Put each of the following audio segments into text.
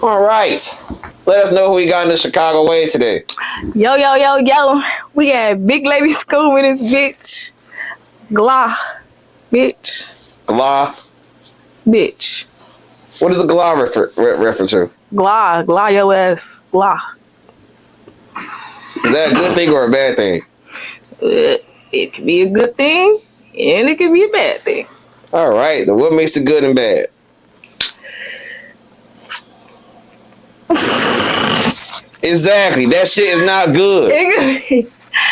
All right. Let us know who we got in the Chicago way today. Yo. We got Big Lady Scoon with his bitch. Glah. Bitch. Glah? Bitch. What is a glah reference to? Glah your ass. Glah. Is that a good thing or a bad thing? It could be a good thing, and it could be a bad thing. All right. Then what makes it good and bad? Exactly. That shit is not good. It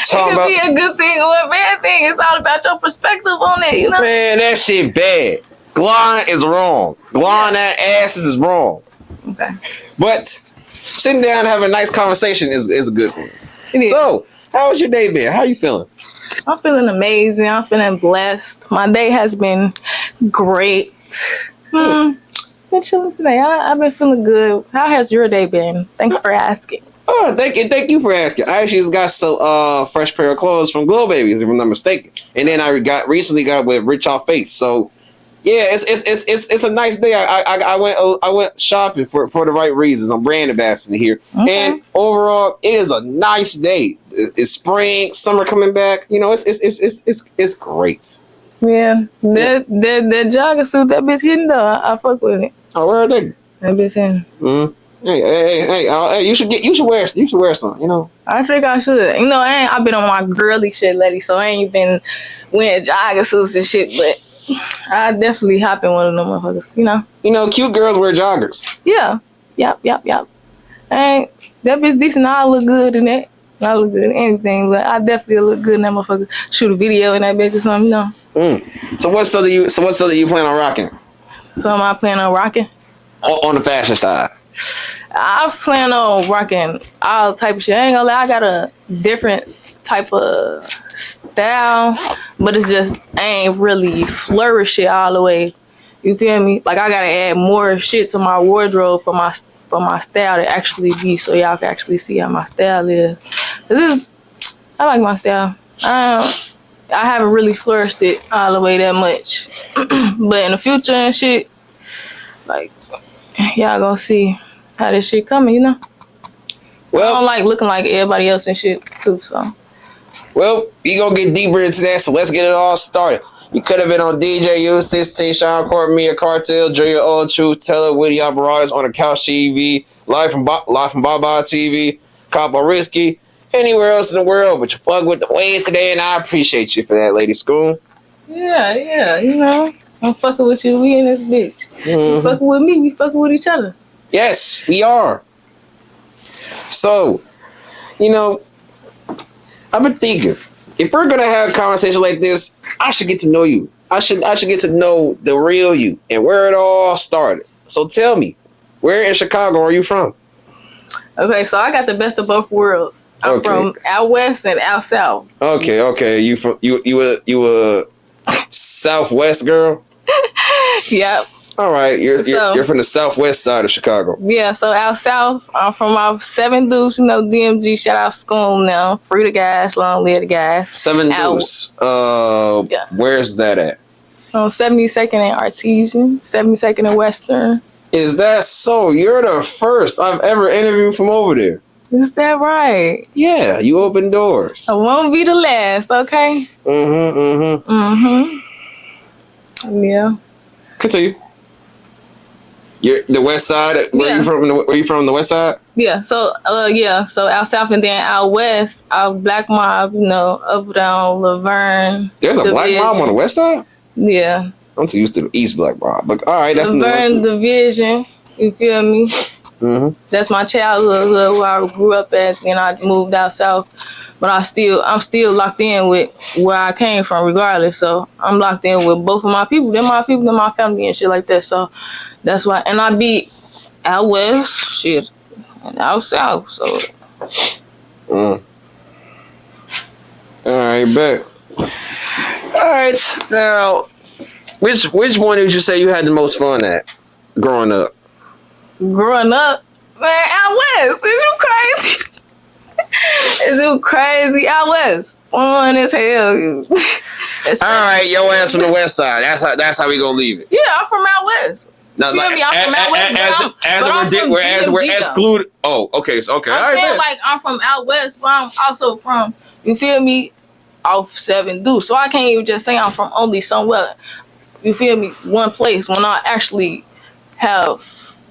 could be a good thing or a bad thing. It's all about your perspective on it, you know? Man, that shit bad. Glawing is wrong. Glawing that asses is wrong. Okay. But sitting down and having a nice conversation is a good thing. It is. So, how was your day been? How you feeling? I'm feeling amazing. I'm feeling blessed. My day has been great. Been chilling today. I've been feeling good. How has your day been? Thanks for asking. Oh, thank you for asking. I actually just got some fresh pair of clothes from Glow Babies, if I'm not mistaken. And then I recently got with Rich Off Face. So yeah, it's a nice day. I went shopping for the right reasons. I'm brand ambassador here, and overall, it is a nice day. It's spring, summer coming back. You know, it's great. Yeah, that jogging suit, that bitch hitting though. I fuck with it. Oh, where are they? That bitch hitting. Hey! You should wear some. You know. I think I should. You know, I've been on my girly shit lately, so I ain't been wearing jogging suits and shit, but I definitely hop in one of them motherfuckers, you know. You know, cute girls wear joggers. Yeah. Yep. That bitch decent. I look good in that. I look good in anything, but I definitely look good in that motherfucker. Shoot a video in that bitch or something, you know. So what stuff do you plan on rocking? So am I planning on rocking? On the fashion side. I plan on rocking all type of shit. I ain't gonna lie, I got a different type of style, but it's just I ain't really flourish it all the way. You feel me? Like I gotta add more shit to my wardrobe for my style to actually be, so y'all can actually see how my style is. I like my style. I haven't really flourished it all the way that much, but in the future and shit, like y'all gonna see how this shit coming, you know. Well, I don't like looking like everybody else and shit too, so. Well, we gonna get deeper into that, so let's get it all started. You could have been on DJ U16, Sean Court, Mia Cartel, Julia Old Truth, Teller, Witty Apparatus, on the Couch TV, live from Baba TV, Capo Risky, anywhere else in the world, but you fuck with the way today, and I appreciate you for that, Lady Scoon. Yeah, you know, I'm fucking with you. We in this bitch. You fucking with me, we fucking with each other. Yes, we are. So, you know, I've been thinking, if we're gonna have a conversation like this, I should get to know you. I should get to know the real you and where it all started. So tell me, where in Chicago are you from? Okay, so I got the best of both worlds. I'm from out west and out south. Okay. You a Southwest girl? Yep. All right, you're from the southwest side of Chicago. Yeah, so out south, I'm from our 7 Deuce, you know, DMG, shout out Scoom now. Free the guys, long live the guys. 7 Deuce. Where's that at? On 72nd and Artesian, 72nd and Western. Is that so? You're the first I've ever interviewed from over there. Is that right? Yeah, you open doors. I won't be the last, okay? Yeah. Continue. You're the west side. Where you from? Where you from? The west side? Yeah. So So out south and then out west, out Black Mob. You know, up down Laverne. There's a Black Mob on the west side. Yeah. I'm too used to the East Black Mob, but all right, that's Laverne Division. You feel me? That's my childhood where I grew up at, and I moved out south. But I'm still locked in with where I came from, regardless. So I'm locked in with both of my people. They're my people, they're my family and shit like that. So that's why. And I be out west, shit, and out south. So. All right, bet. All right, now, which one did you say you had the most fun at growing up? Growing up, man, out west. Is you crazy? Is you crazy? Out west, fun as hell. All right, your ass from the west side. That's how we gonna leave it. Yeah, I'm from out west. Now, feel me? I'm from out west, we're excluded. Oh, okay, so okay. I'm saying like I'm from out west, but I'm also from, you feel me, off 7 Deuce. So I can't even just say I'm from only somewhere. You feel me? One place when I actually have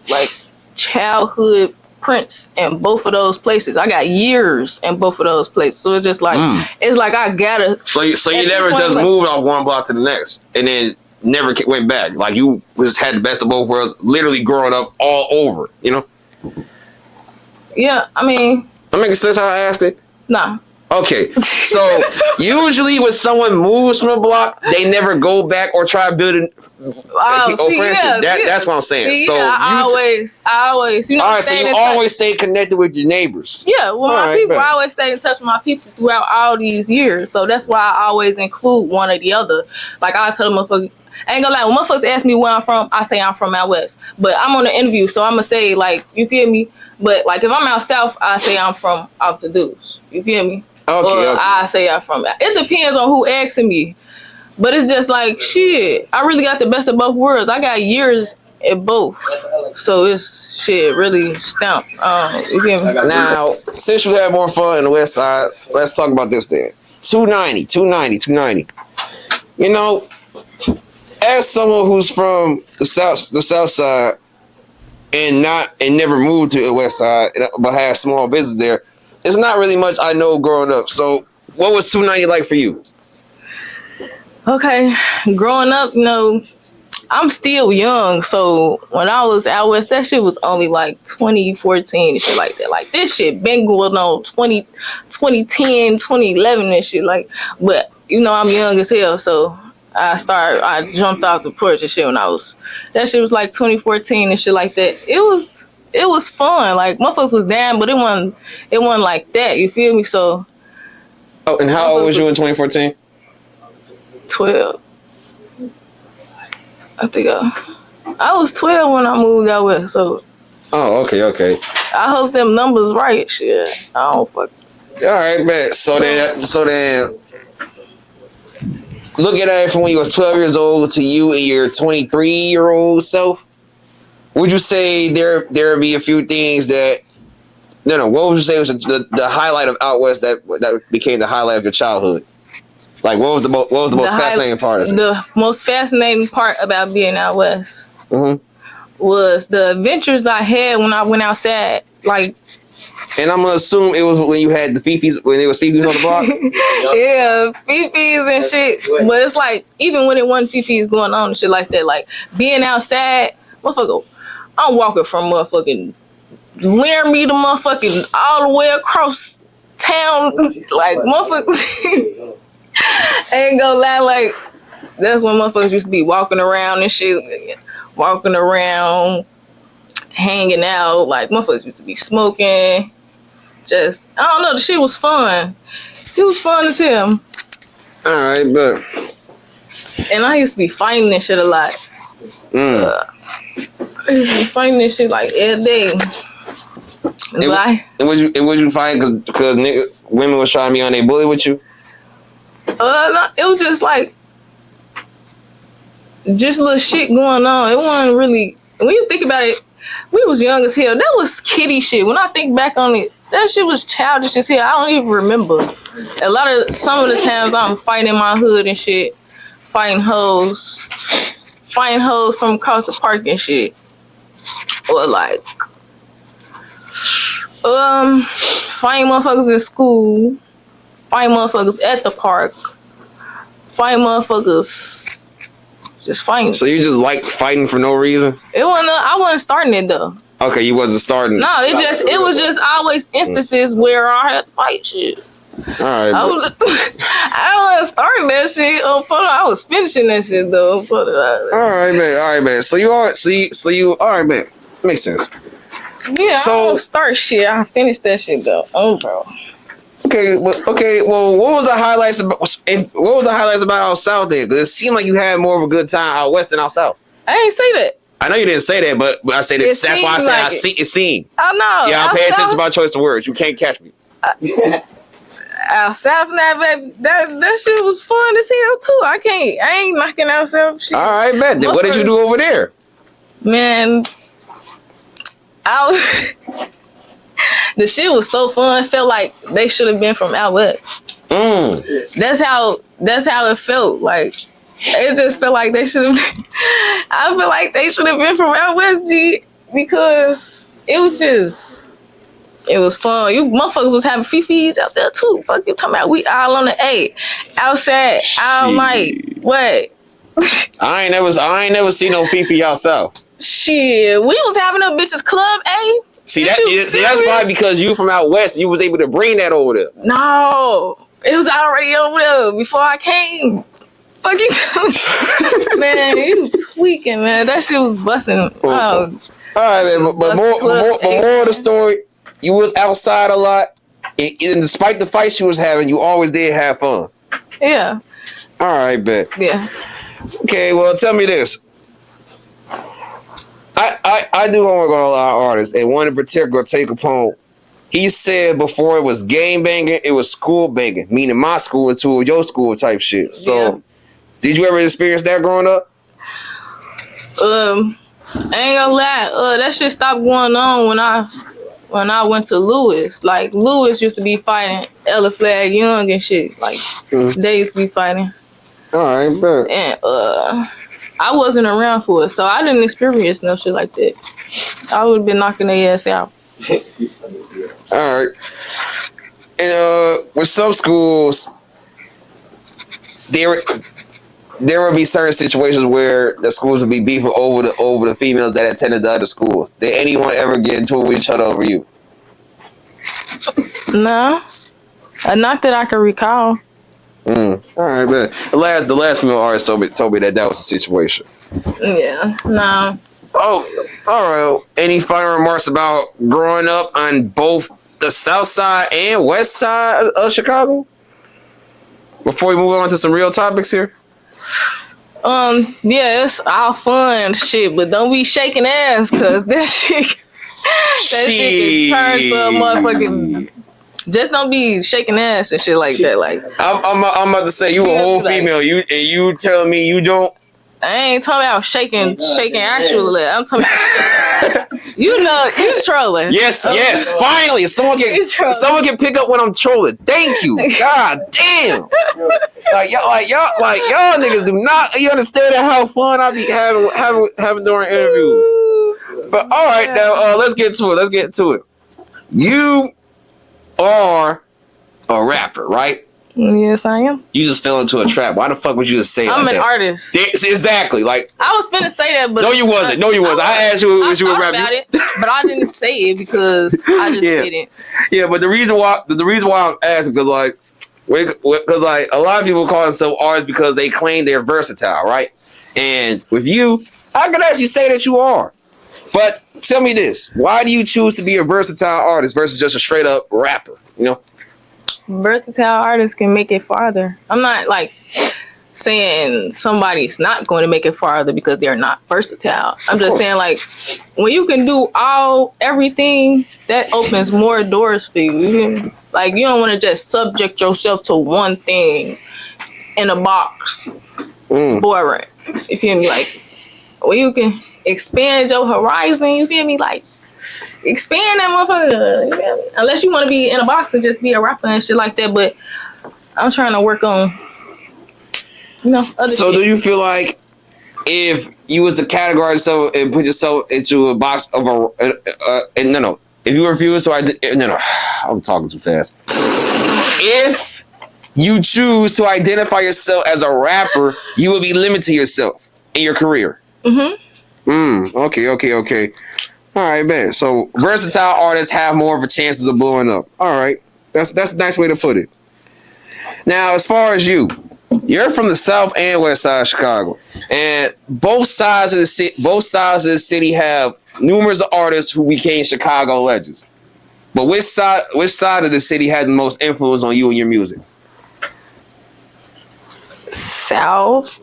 like childhood prints in both of those places. I got years in both of those places. So it's just like it's like I gotta. So you never just moved off one block to the next and then never went back. Like you just had the best of both worlds, literally growing up all over, you know? Yeah, I mean, that makes sense how I asked it. Nah. Okay, so usually when someone moves from a block, they never go back or try building friendship. That's what I'm saying. See, so I always, you know. All right, so you always stay connected with your neighbors. Yeah, well, my people, I always stay in touch with my people throughout all these years. So that's why I always include one or the other. Like I tell them, motherfucker, I ain't gonna lie. When motherfuckers ask me where I'm from, I say I'm from out west. But I'm on the interview, so I'm gonna say like, you feel me? But like if I'm out south, I say I'm from off the Deuce. You feel me? Okay. I say I'm from. It depends on who asking me, but it's just like shit. I really got the best of both worlds. I got years at both, so it's shit really stamped. You feel me? Now, since you have more fun in the west side, let's talk about this then. 290. You know, as someone who's from the south side and never moved to the west side, but has small business there. It's not really much I know growing up. So what was 290 like for you? Okay, growing up, you know, I'm still young. So when I was out west, that shit was only like 2014 and shit like that. Like this shit been going on 2010, 2011 and shit. Like, but you know, I'm young as hell. So I jumped off the porch and shit that shit was like 2014 and shit like that. It was fun. Like motherfuckers was down, but it wasn't like that. You feel me? So. Oh, and how old was you in 2014? 12. I think I was 12 when I moved out west. So. Oh, okay. I hope them numbers right. Shit, I don't fuck. All right, bet. So then, look at it from when you was 12 years old to you and your 23-year-old self. Would you say there would be a few things that what would you say was the highlight of out west that became the highlight of your childhood? Like what was the most fascinating part of it? The most fascinating part about being out west was the adventures I had when I went outside. Like, and I'm gonna assume it was when you had the fifis, when there was fifis on the block. Yeah, fifis and shit. But it's like even when it wasn't fifis going on and shit like that, like being outside, motherfucker. I'm walking from motherfucking Laramie to motherfucking all the way across town. Like, motherfuckers ain't gonna lie, like, that's when motherfuckers used to be walking around and shit. Walking around, hanging out. Like, motherfuckers used to be smoking. Just, I don't know, the shit was fun. It was fun as hell. Alright, but. And I used to be fighting and shit a lot. I used to be fighting this shit like every day. And would you fight because women was trying to be on their bully with you? No, it was just like little shit going on. It wasn't really. When you think about it, we was young as hell. That was kiddie shit. When I think back on it, that shit was childish as hell. I don't even remember. Some of the times I'm fighting in my hood and shit, fighting hoes from across the park and shit. Or like fighting motherfuckers in school, fighting motherfuckers at the park, fighting motherfuckers just fighting. So you just like fighting for no reason? I wasn't starting it though. Okay, you wasn't starting. No, it was just always instances where I had to fight shit. Alright. I wasn't starting that shit. I was finishing that shit though. Alright, man. So you alright, man. Makes sense. Yeah, I don't start shit. I finished that shit though. Oh, bro. Okay. Well, what was the highlights about out south then? Because it seemed like you had more of a good time out west than out south. I ain't say that. I know you didn't say that, but I say this. That's why I say it seemed. I know. Yeah, I pay attention to my choice of words. You can't catch me. Out south now, baby. That shit was fun as hell too. I ain't knocking out south shit. All right, bet. Then what did you do over there? Man, the shit was so fun. It felt like they should have been from out west. That's how it felt. Like it just felt like they should have. I feel like they should have been from out west, G, because it was fun. You motherfuckers was having fifis out there too. Fuck you talking about? We all on the A, outside, all night. What? I ain't never seen no fifi outside. Shit, we was having a bitches club A. See that's probably because you from out west. You was able to bring that over there. No, it was already over there before I came. Fucking man, you tweaking, man. That shit was busting. All right, man. But more of the story, you was outside a lot, and despite the fights you was having, you always did have fun. Yeah. All right, bet. Yeah. Okay, well, tell me this. I do homework on a lot of artists, and one in particular, Take a Poem. He said before it was game banging, it was school banging, meaning my school and two of your school type shit. So, did you ever experience that growing up? I ain't gonna lie, that shit stopped going on when I went to Lewis. Like Lewis used to be fighting Ella Flag Young and shit. Like they used to be fighting. All right, bet. And I wasn't around for it, so I didn't experience no shit like that. I would have been knocking their ass out. All right. And with some schools, there would be certain situations where the schools would be beefing over the females that attended the other schools. Did anyone ever get into it with each other over you? No, not that I can recall. All right, man. The last female artist told me that was the situation. Yeah, no. Oh, all right. Any final remarks about growing up on both the south side and west side of Chicago? Before we move on to some real topics here. Yeah, it's all fun shit, but don't be shaking ass, cause that shit can turn to a motherfucking. Just don't be shaking ass and shit like that. Like I'm about to say you a whole female. You telling me you don't? I ain't talking about shaking actually. I'm talking about you trolling. Yes. Finally, someone can pick up when I'm trolling. Thank you. God damn. Like y'all niggas do not. You understand how fun I be having during interviews. But all right, now let's get to it. You are a rapper, right? Yes, I am. You just fell into a trap. Why the fuck would you just say I'm like an that? artist. Exactly. Like I was finna say that, but no, you wasn't. I asked you if you were rapping, about it, but I didn't say it because I just didn't. Yeah, but the reason why I'm asking because like a lot of people call themselves artists because they claim they're versatile, right? And with you, I could actually say that you are. But tell me this: why do you choose to be a versatile artist versus just a straight up rapper? You know. Versatile artists can make it farther. I'm not like saying somebody's not going to make it farther because they're not versatile. I'm just saying like when you can do everything, that opens more doors for you. Like you don't want to just subject yourself to one thing in a box. Boring. You feel me? Like when you can expand your horizon, you feel me? Like expand that motherfucker. You feel me? Unless you want to be in a box and just be a rapper and shit like that. But I'm trying to work on, other So shit. do you feel like if you was to categorize yourself and put yourself into a box of if you refuse to I'm talking too fast. If you choose to identify yourself as a rapper, you will be limiting yourself in your career. Okay. All right, man. So versatile artists have more of a chances of blowing up. All right, that's a nice way to put it. Now, as far as you're from the south and west side of Chicago, and both sides of the city have numerous artists who became Chicago legends. But which side of the city had the most influence on you and your music? South.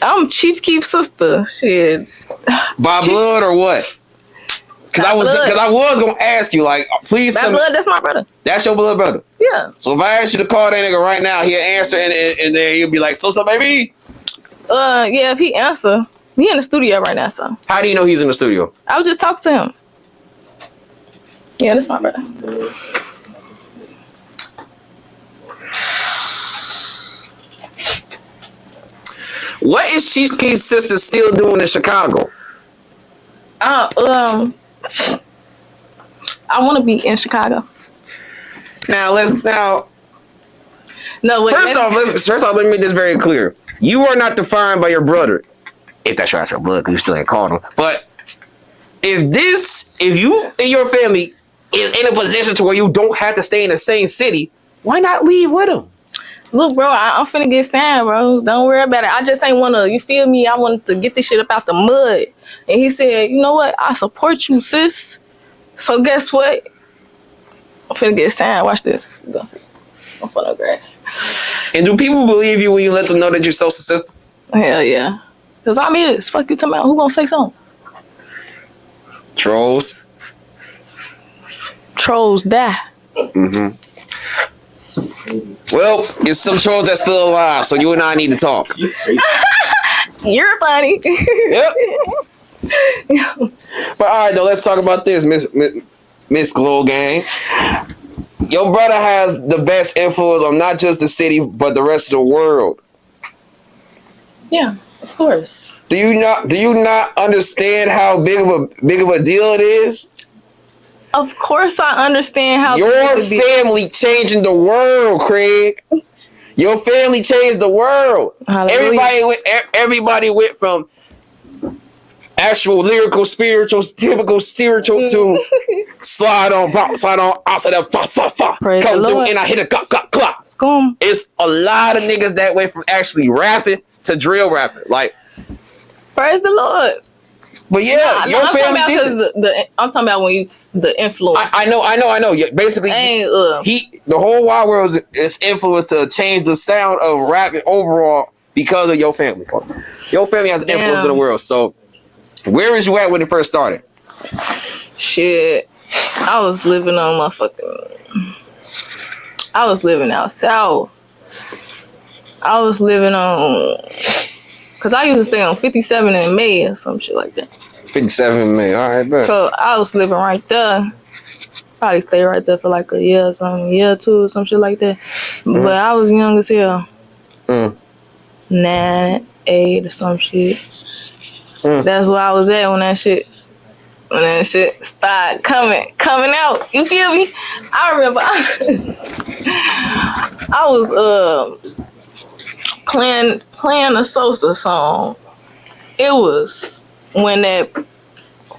I'm Chief Keef's sister. Shit. By blood or what? Because I was gonna ask you, like, please. By blood, that's my brother. That's your blood brother. Yeah. So if I ask you to call that nigga right now, he'll answer and then he'll be like, "So baby." Yeah. If he answer, He in the studio right now, so. How do you know he's in the studio? I was just talking to him. Yeah, that's my brother. What is Cheesecake's sister still doing in Chicago? I want to be in Chicago. No, wait. First off, let me make this very clear. You are not defined by your brother. If that's your blood, because you still ain't called him. But if you and your family is in a position to where you don't have to stay in the same city, why not leave with him? Look, bro, I'm finna get signed, bro. Don't worry about it. I just ain't want to, you feel me? I wanted to get this shit up out the mud. And he said, you know what? I support you, sis. So guess what? I'm finna get signed. Watch this. I'm finna grab. And do people believe you when you let them know that you're Sosa's sister? Hell yeah. Because I'm his. Fuck you talking about. Who gonna say something? Trolls. Trolls die. Mm-hmm. Well, it's some trolls that's still alive, so you and I need to talk. You're funny. Yep. But all right, though, let's talk about this, Miss Glow Gang. Your brother has the best influence on not just the city, but the rest of the world. Yeah, of course. Do you not understand how big of a deal it is? Of course I understand how your family changing the world, Craig. Your family changed the world. Hallelujah. Everybody went from actual lyrical, spiritual, typical spiritual to slide on outside of fa. Praise Come the through Lord. and I hit a clock. Scoom. It's a lot of niggas that went from actually rapping to drill rapping. Like, praise the Lord. But yeah, your family did I'm talking about when you the influence. I know. Yeah, basically, the whole wide world is influenced to change the sound of rapping overall because of your family. Your family has an influence in the world. So, where was you at when it first started? Shit, I was living out south. I was living on. Cause I used to stay on 57 in May or some shit like that. 57 in May, all right, bet. So I was living right there. Probably stay right there for like a year or two or some shit like that. Mm-hmm. But I was young as hell. 9, 8 or some shit. That's where I was at when that shit started coming out. You feel me? I remember I was playing a Sosa song. It was when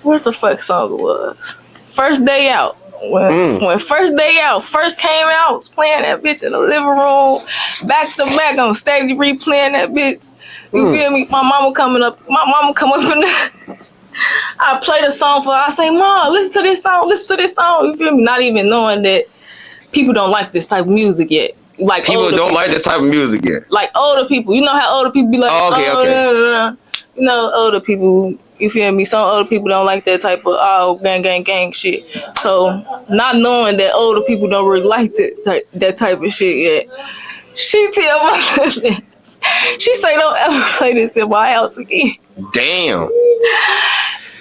what the fuck song it was? First Day Out. When First Day Out first came out, I was playing that bitch in the living room, back to back. I'm steady replaying that bitch. You feel me? My mama come up in the I play the song for her. I say, Mom, listen to this song. You feel me? Not even knowing that people don't like this type of music yet. Like people don't like this type of music yet. Like older people. You know how older people be like, okay. You know, older people, you feel me? Some older people don't like that type of gang shit. So not knowing that older people don't really like that type of shit yet. She tell my she say don't ever play this in my house again. Damn.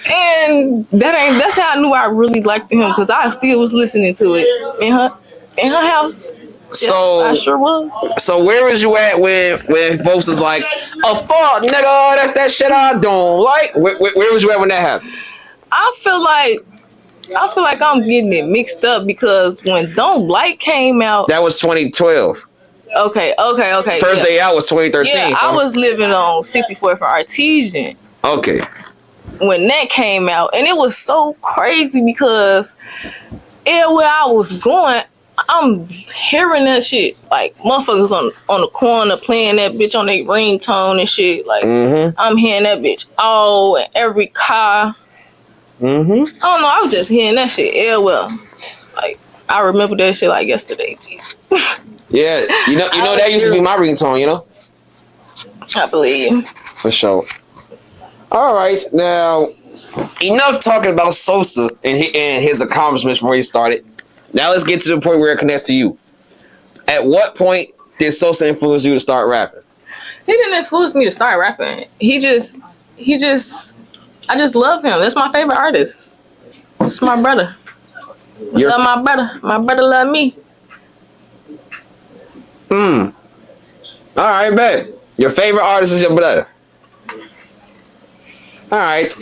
And that's how I knew I really liked him, because I still was listening to it in her house. So yeah, I sure was. So where was you at when folks was like, "A fuck, nigga, that's that shit I don't like"? Where was you at when that happened? I feel like I'm getting it mixed up, because when Don't Like came out, that was 2012. Okay. First Day Out was 2013. Yeah, I was living on 64th for Artesian. Okay. When that came out, and it was so crazy because everywhere I was going, I'm hearing that shit. Like, motherfuckers on the corner playing that bitch on their ringtone and shit. Like, I'm hearing that bitch all in every car. I don't know, I was just hearing that shit everywhere. Like, I remember that shit like yesterday, geez. Yeah, you know that used to be my ringtone, you know? I believe. For sure. All right, now, enough talking about Sosa and his accomplishments from where he started. Now let's get to the point where it connects to you. At what point did Sosa influence you to start rapping? He didn't influence me to start rapping. He I just love him. That's my favorite artist. It's my brother. Love my brother. My brother love me. All right, bet. Your favorite artist is your brother. All right.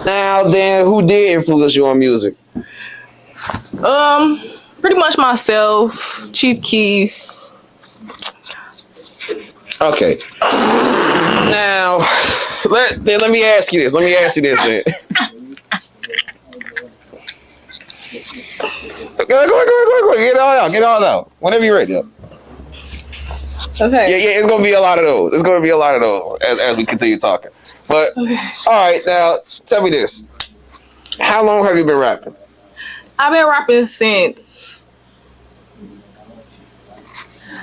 Now then, who did influence you on music? Pretty much myself, Chief Keef. Okay. Now, let me ask you this. Then. Go. Get it all out. Whenever you're ready. Okay. Yeah, it's gonna be a lot of those. As we continue talking. But Okay. All right, now tell me this: how long have you been rapping? I've been rapping since.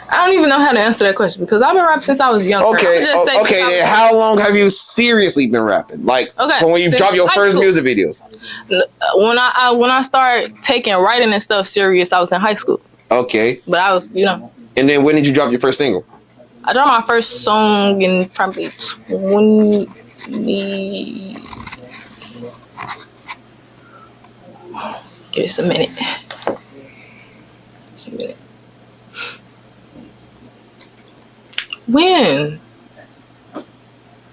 I don't even know how to answer that question because I've been rapping since I was younger. Okay. And how long have you seriously been rapping? Like from when you dropped your first music videos? When I started taking writing and stuff serious, I was in high school. Okay. But I was, And then when did you drop your first single? I dropped my first song in probably 20. Give us a minute. When? Oh,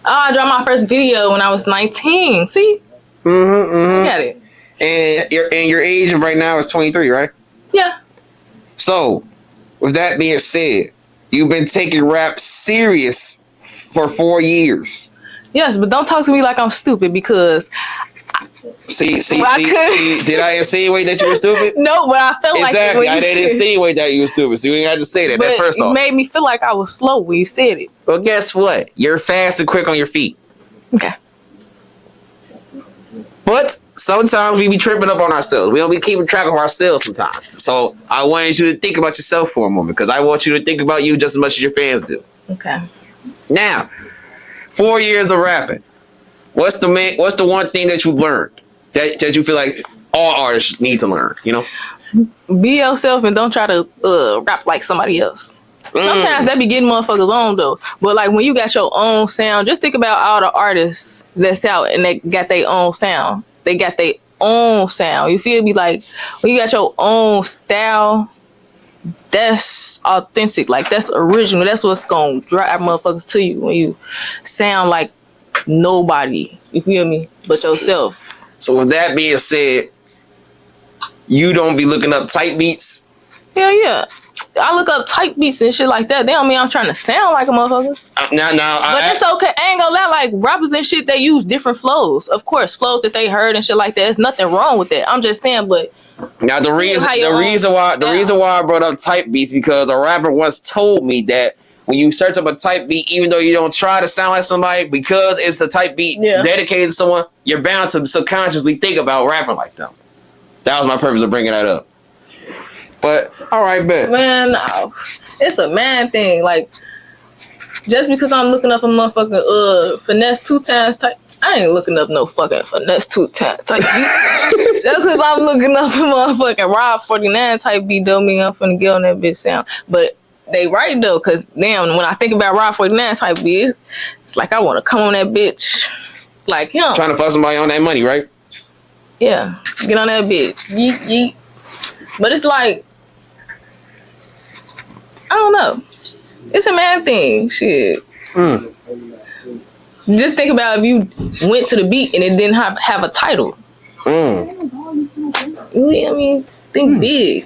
I dropped my first video when I was 19. See? Mm-hmm. Got it. And your age right now is 23, right? Yeah. So, with that being said, you've been taking rap serious for 4 years. Yes, but don't talk to me like I'm stupid because. See, did I insinuate that you were stupid? No, but I felt like exactly. I didn't insinuate that you were stupid, so you didn't have to say that. But That's first off. It made me feel like I was slow when you said it. Well, guess what? You're fast and quick on your feet. Okay. But sometimes we be tripping up on ourselves. We don't be keeping track of ourselves sometimes. So I wanted you to think about yourself for a moment because I want you to think about you just as much as your fans do. Okay. Now, 4 years of rapping. What's the one thing that you learned that you feel like all artists need to learn? Be yourself and don't try to rap like somebody else. Sometimes that be getting motherfuckers on though. But like when you got your own sound, just think about all the artists that's out and they got their own sound. They got their own sound. You feel me? Like when you got your own style, that's authentic. Like that's original. That's what's gonna drive motherfuckers to you when you sound like nobody. You feel me? But yourself. So with that being said, you don't be looking up type beats? Hell yeah. I look up type beats and shit like that. They don't mean I'm trying to sound like a motherfucker. But it's okay. I ain't gonna lie. Like rappers and shit, they use different flows. Of course, flows that they heard and shit like that. There's nothing wrong with that. I'm just saying, but now the reason why I brought up type beats because a rapper once told me that when you search up a type beat, even though you don't try to sound like somebody, because it's a type beat dedicated to someone, you're bound to subconsciously think about rapping like them. That was my purpose of bringing that up. But all right, bet. Man, no. It's a man thing. Like just because I'm looking up a motherfucking finesse 2 times type, I ain't looking up no fucking finesse 2 times type beat. Just because I'm looking up a motherfucking Rob 49 type beat don't mean I'm finna get on that bitch sound. But they right though, cause damn, when I think about Rob 49 type beat, it's like I want to come on that bitch like him. Trying to fuck somebody on that money, right? Yeah, get on that bitch. Yeet, yeet. But it's like, I don't know. It's a man thing. Shit. Just think about if you went to the beat and it didn't have a title. I mean, think big.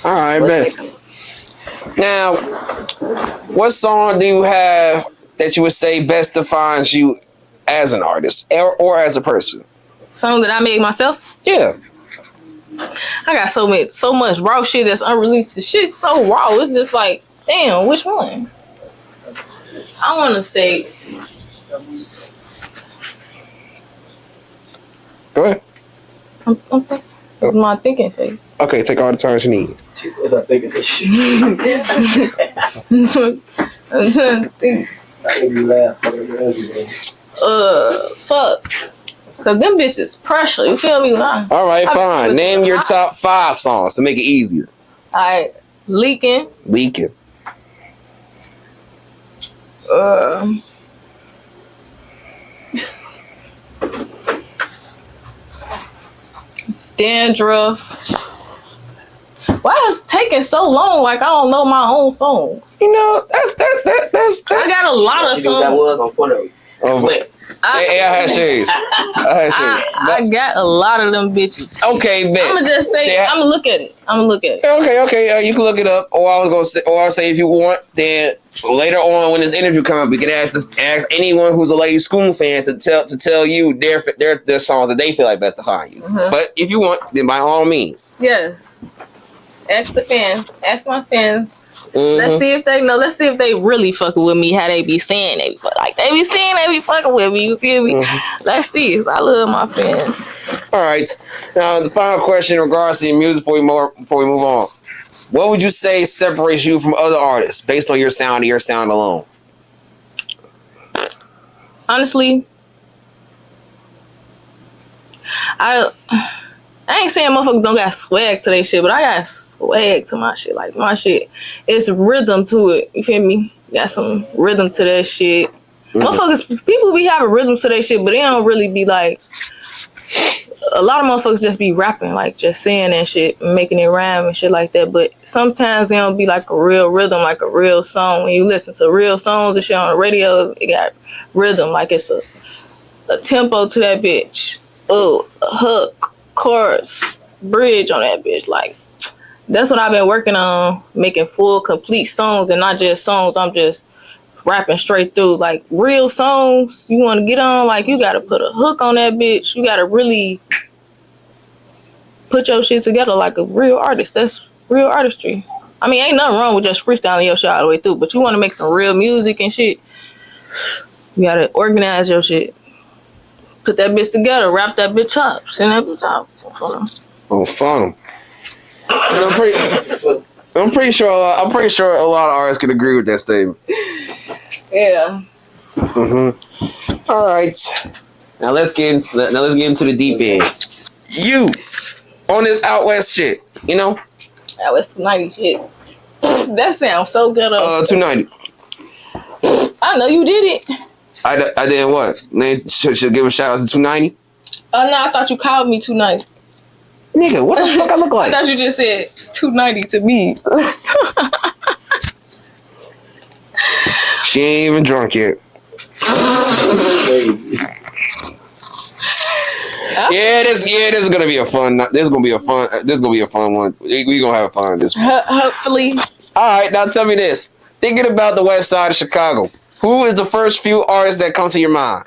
All right, bet. Now, what song do you have that you would say best defines you as an artist or as a person? Song that I made myself? Yeah. I got so much raw shit that's unreleased. The shit's so raw. It's just like, damn, which one? I want to say. Go ahead. I'm thinking. It's my thinking face. Okay, take all the time you need. She's not thinking this shit. I'm trying to think. I made you laugh. Fuck. Cause them bitches pressure. You feel me? All right, fine. Name your top 5 songs to make it easier. All right, Leaking. Dandruff. Why is it taking so long? Like I don't know my own songs. You know, that's I got a lot of What you do that was on songs. Twitter. Quick. I had shades. I got a lot of them bitches. Okay, man. I'ma just say, I'ma look at it. Okay. You can look it up, or I was gonna say, or I'll say if you want, then later on when this interview comes up, we can ask anyone who's a Lady Scoon fan to tell you their songs that they feel like best define you. But if you want, then by all means, Yes. Ask the fans. Ask my fans. Mm-hmm. Let's see if they know. Let's see if they really fucking with me. How they be saying they be they be saying they be fucking with me. You feel me? Let's see. 'Cause I love my fans. All right. Now the final question in regards to your music before we move on. What would you say separates you from other artists based on your sound and your sound alone? Honestly, I ain't saying motherfuckers don't got swag to their shit, but I got swag to my shit. Like my shit, it's rhythm to it. You feel me? Got some rhythm to that shit. Motherfuckers, people be having rhythm to their shit, but they don't really be like. A lot of motherfuckers just be rapping, like just saying that shit, making it rhyme and shit like that. But sometimes they don't be like a real rhythm, like a real song. When you listen to real songs and shit on the radio, it got rhythm, like it's a tempo to that bitch. Oh, a hook, chorus, bridge on that bitch. Like that's what I've been working on, making full, complete songs and not just songs. I'm just rapping straight through. Like real songs you want to get on, like you gotta put a hook on that bitch. You gotta really put your shit together like a real artist. That's real artistry. I mean, ain't nothing wrong with just freestyling your shit all the way through, but you want to make some real music and shit, you gotta organize your shit, put that bitch together, wrap that bitch up, send that bitch out. Oh, fun. I'm pretty sure a lot of artists can agree with that statement. Yeah. All right. Now let's get into the deep end. You on this out west shit, you know? That was 290 shit. That sounds so good. 290. I know you did it. I did what? Then should give a shout out to 290. Oh no, I thought you called me 290. Nigga, what the fuck I look like? I thought you just said 290 to me. She ain't even drunk yet. This is gonna be a fun. This is gonna be a fun one. We gonna have fun this one. Hopefully. All right, now tell me this. Thinking about the west side of Chicago, who is the first few artists that come to your mind?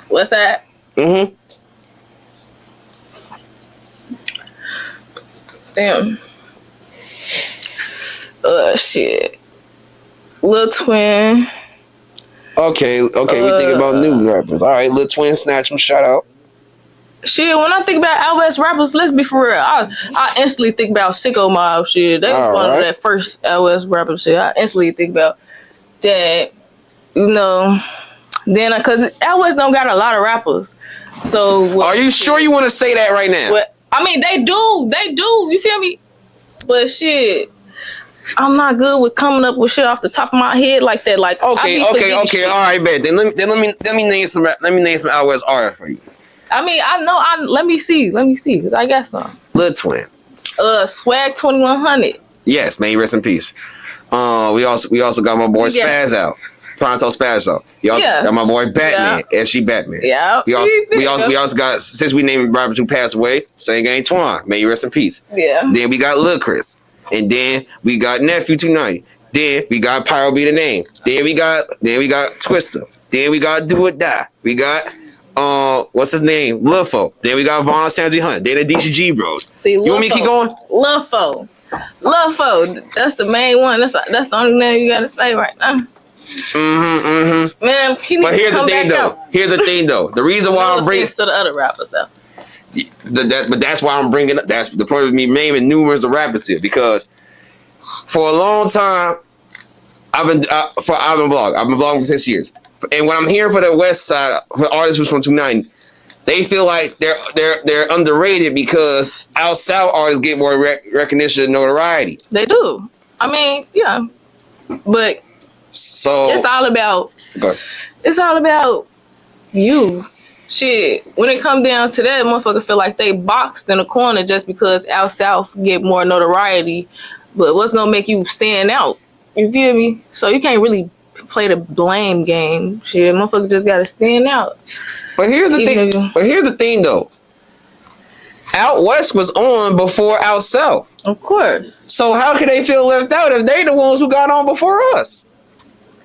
What's that? Damn. Shit. Lil Twin. Okay. We thinking about new rappers. All right, Lil Twin, snatch him, shout out. Shit, when I think about out west rappers, let's be for real. I instantly think about Sicko Mob shit. They was one of that first out west rapper shit. I instantly think about that. You know, then because out west don't got a lot of rappers. So are you sure you want to say that right now? I mean, they do. You feel me? But shit. I'm not good with coming up with shit off the top of my head like that. Like okay. All right, bet. Then let me name some out west artists for you. I mean, I know. Let me see. Cause I got some. Lil Twin. Swag 2100. Yes, may he rest in peace. We also got my boy Spaz out. Pronto Spaz out. We also got my boy Batman. And she Batman. Yeah. We also got, since we named rappers who passed away, Same Gang Twan. May he rest in peace. Yeah. Then we got Lil Chris. And then we got Nephew 290. Then we got Pyro Be the Name. Then we got Twister. Then we got Do or Die. We got what's his name? Lufo. Then we got VonOff1700. Then the DCG Bros. See, you want me to keep going? Lufo. That's the main one. That's the only name you gotta say right now. Man, but here's the thing though. The reason why I'm bringing to the other rappers though. But that's why I'm bringing up. That's the point of me naming numerous of rappers here, because for a long time I've been blogging for 6 years, and when I'm hearing for the West Side for artists who's from 290, they feel like they're underrated because out south artists get more recognition and notoriety. They do. I mean, yeah, but So It's all about. go ahead. It's all about you. Shit. When it comes down to that, motherfucker feel like they boxed in a corner just because out south get more notoriety. But what's gonna make you stand out? You feel me? So you can't really play the blame game. Shit, motherfucker just gotta stand out. But here's the thing though. Out west was on before out south. Of course. So how can they feel left out if they the ones who got on before us?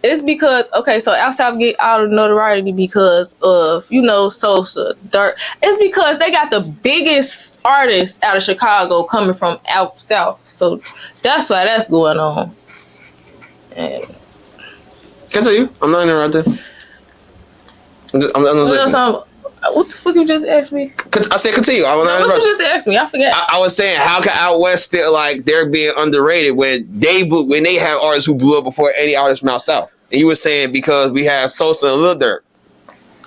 It's because, okay, so out south get out of notoriety because of, Sosa, Durk. It's because they got the biggest artists out of Chicago coming from out south. So that's why that's going on. And Continue. I'm not interrupting. I'm just listening. What the fuck you just asked me? I said continue. I was not What interrupting. you just asked me? I forgot. I was saying, how can out west feel like they're being underrated when they have artists who blew up before any artist from out south? And you were saying because we have Sosa and Lil Durk.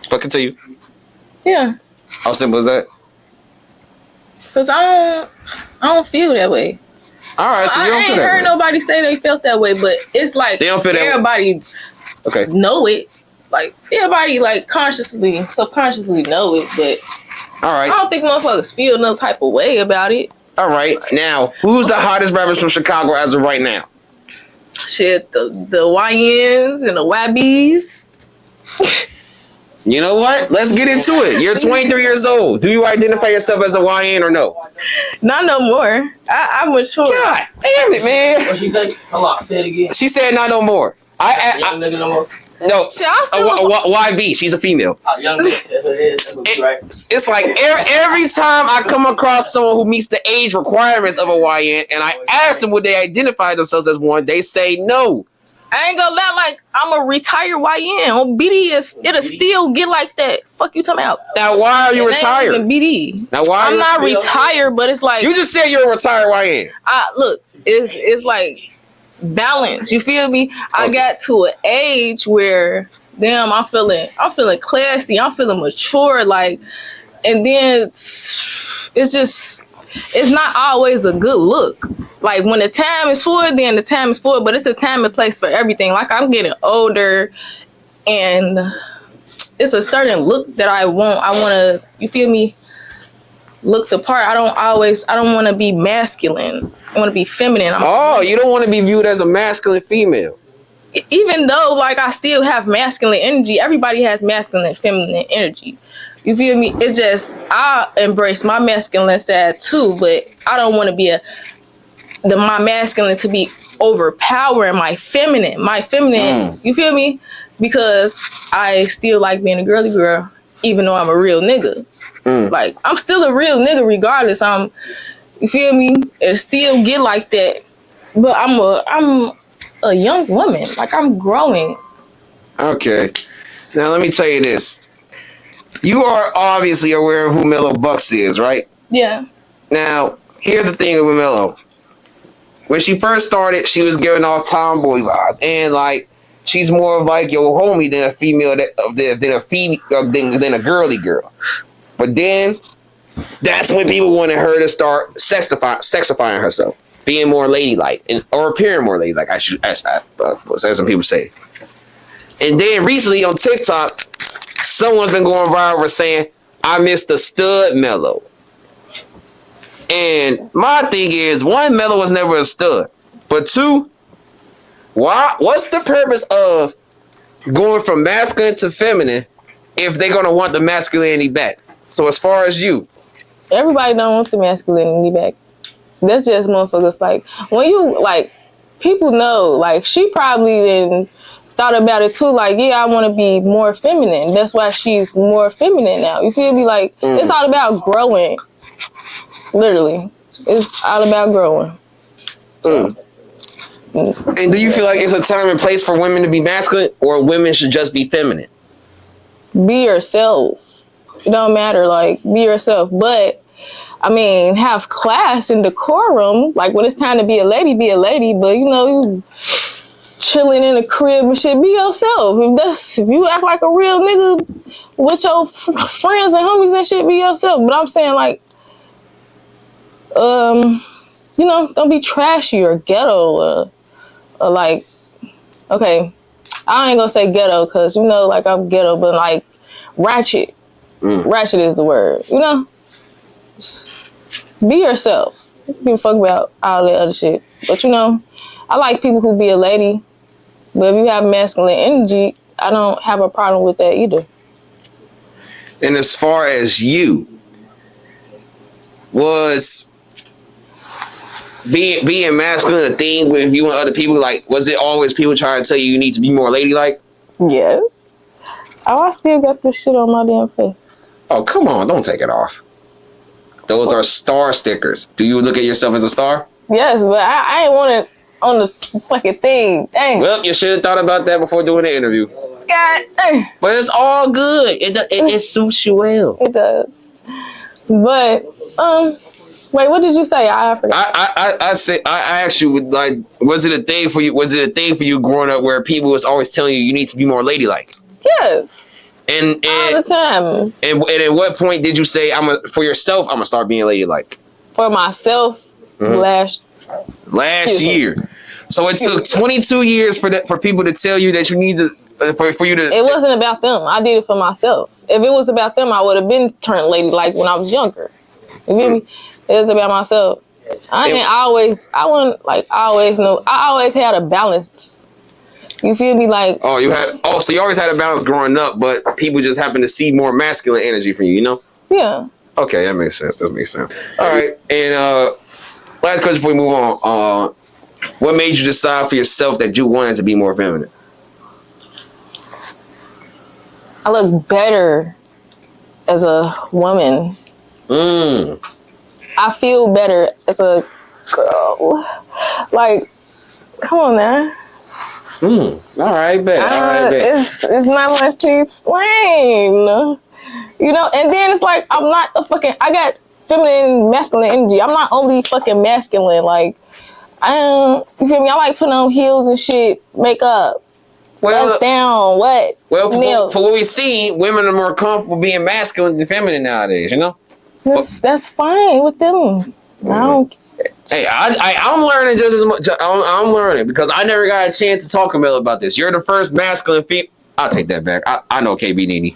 But continue. Yeah. How simple is that? Because I don't feel that way. All right, so you don't I feel ain't that heard way. nobody say they felt that way, but it's like They don't feel that way. everybody Okay. know it. Like everybody like consciously, subconsciously know it, but All I right. don't think motherfuckers feel no type of way about it. All right. Now, who's the hottest rappers from Chicago as of right now? Shit, the YNs and the YBs. You know what? Let's get into it. You're 23 years old. Do you identify yourself as a YN or no? Not no more. I'm mature. God damn it, man. What she say? Hold on, say it again. She said not no more. Young nigga no more. No, See, I'm still YB. She's a female. Young nigga, that's what it is. That's what you right. It's like every time I come across someone who meets the age requirements of a YN and I ask them would they identify themselves as one, they say no. I ain't gonna lie, like I'm a retired YN. On BD it'll still get like that. Fuck you talking about. Now, why are you It ain't retired? even BD. Now, why? I'm not retired, but it's like You just said you're a retired YN. look, it's like balance. You feel me? I got to an age where damn, I'm feeling classy. I'm feeling mature. Like, and then it's not always a good look. Like when the time is for it, then the time is for it. But it's a time and place for everything. Like I'm getting older, and it's a certain look that I want. I want to, you feel me? Look the part. I don't want to be masculine. I want to be feminine. You don't want to be viewed as a masculine female. Even though like I still have masculine energy, everybody has masculine and feminine energy. You feel me? It's just I embrace my masculine side too, but I don't want to be my masculine to be overpowering my feminine. You feel me? Because I still like being a girly girl, even though I'm a real nigga. Like I'm still a real nigga regardless. You feel me? It still get like that, but I'm a young woman. Like I'm growing. Okay. Now let me tell you this. You are obviously aware of who Mello Buckzz is, right? Yeah. Now, here's the thing with Mello. When she first started, she was giving off tomboy vibes, and like she's more of like your homie than a female than a girly girl. But then that's when people wanted her to start sexifying herself, being more ladylike or appearing more ladylike. As some people say. And then recently on TikTok, someone's been going viral for saying, "I miss the stud Mello." And my thing is, one, Mello was never a stud. But two, what's the purpose of going from masculine to feminine if they're going to want the masculinity back? So as far as you. Everybody don't want the masculinity back. That's just motherfuckers. Like, when you, like, people know, like, she probably didn't thought about it too. Like, yeah, I want to be more feminine. That's why she's more feminine now. You feel me? Like, it's all about growing. Literally. It's all about growing. And do you feel like it's a time and place for women to be masculine, or women should just be feminine? Be yourself. It don't matter. Like, be yourself. But, I mean, have class and decorum. Like, when it's time to be a lady, be a lady. But, you chilling in the crib and shit, be yourself. If you act like a real nigga with your friends and homies and shit, be yourself. But I'm saying, like, don't be trashy or ghetto or like, okay, I ain't gonna say ghetto because you know, like I'm ghetto, but like ratchet. Ratchet is the word. You know, be yourself. You can fuck about all that other shit. But you know, I like people who be a lady. But if you have masculine energy, I don't have a problem with that either. And as far as you, was being masculine a thing with you and other people? Like, was it always people trying to tell you need to be more ladylike? Yes. Oh, I still got this shit on my damn face. Oh, come on. Don't take it off. Those are star stickers. Do you look at yourself as a star? Yes, but I ain't want it on the fucking thing. Dang. Well, you should have thought about that before doing the interview. God dang. But it's all good. It suits you well. It does. But, wait, what did you say? I forgot. I asked you, like, was it a thing for you? Was it a thing for you growing up where people was always telling you need to be more ladylike? Yes. And all the time. And at what point did you say, for yourself, I'm gonna start being ladylike? For myself, last year. So it took 22 years for people to tell you that you need to for you to. It wasn't about them. I did it for myself. If it was about them, I would have been turned ladylike when I was younger. You feel me? It was about myself. I always had a balance. You feel me? Like, so you always had a balance growing up, but people just happen to see more masculine energy from you, you know? Yeah. Okay, that makes sense. All right, and last question before we move on. What made you decide for yourself that you wanted to be more feminine? I look better as a woman. I feel better as a girl. Like, come on now. All right, bet. It's not much to explain. You know, and then it's like, I got feminine, masculine energy. I'm not only fucking masculine. Like, you feel me? I like putting on heels and shit, makeup. Well, down, what? Well, for what we see, women are more comfortable being masculine than feminine nowadays, you know? That's fine with them. I don't. Hey, I'm learning just as much. I'm learning because I never got a chance to talk to Mello about this. You're the first masculine female. I'll take that back. I know KB Nene.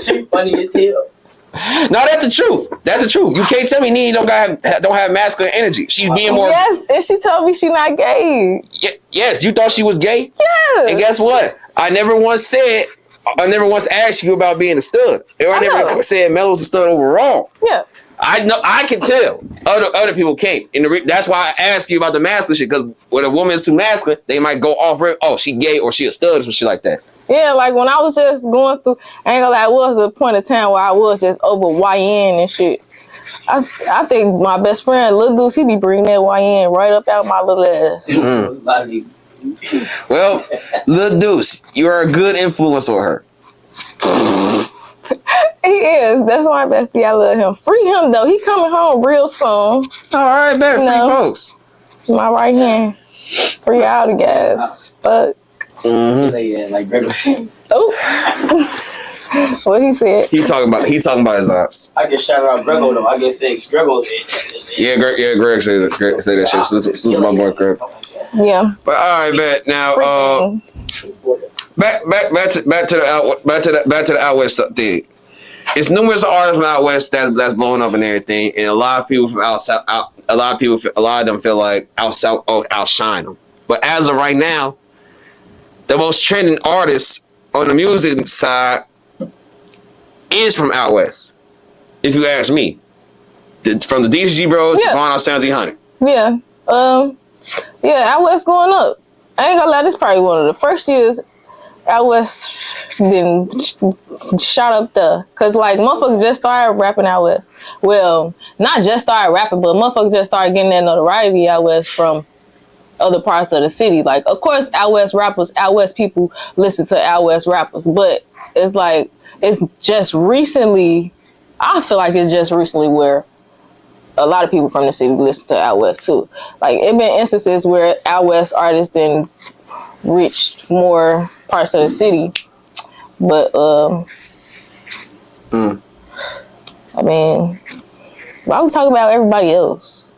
She funny as hell. No, that's the truth. That's the truth. You can't tell me Nene don't have masculine energy. She's being more. Yes, and she told me she's not gay. Yes, you thought she was gay. Yes. And guess what? I never once asked you about being a stud. I never said Mello's a stud overall. Yeah. I know. I can tell. Other people can't. And that's why I ask you about the masculine shit. Because when a woman is too masculine, they might go off. Oh, she gay or she a stud or some shit like that. Yeah, like when I was just going through, I ain't gonna lie, it was a point of time where I was just over YN and shit. I think my best friend, Lil Durk, he be bringing that YN right up out my little ass. Well, Lil Durk, you are a good influence on her. He is. That's my bestie. I love him. Free him though. He coming home real soon. All right, better free folks. My right hand. Free all the guys. But. Like regular shit. Oh. What he said? He talking about his ops. I get shout out Grego though. I get six Grego. Yeah, Greg say that shit. This is my boy Greg. Yeah. But all right, bet now. Back to the out west thing. It's numerous artists from out west that's blowing up and everything, and a lot of people from a lot of them feel like outshine them. But as of right now, the most trending artist on the music side is from out west. If you ask me, from the DCG Bros to VonOff1700. Yeah. Out west going up. I ain't gonna lie, this probably one of the first years out west didn't shot up there. Cause like motherfuckers just started rapping out west. Well, not just started rapping, but motherfuckers just started getting that notoriety out west from other parts of the city. Like, of course, out west people listen to out west rappers, but it's like, it's just recently, I feel like it's just recently where a lot of people from the city listen to out west too. Like, it been instances where out west artists then reached more parts of the city, but I mean, why we talk about everybody else?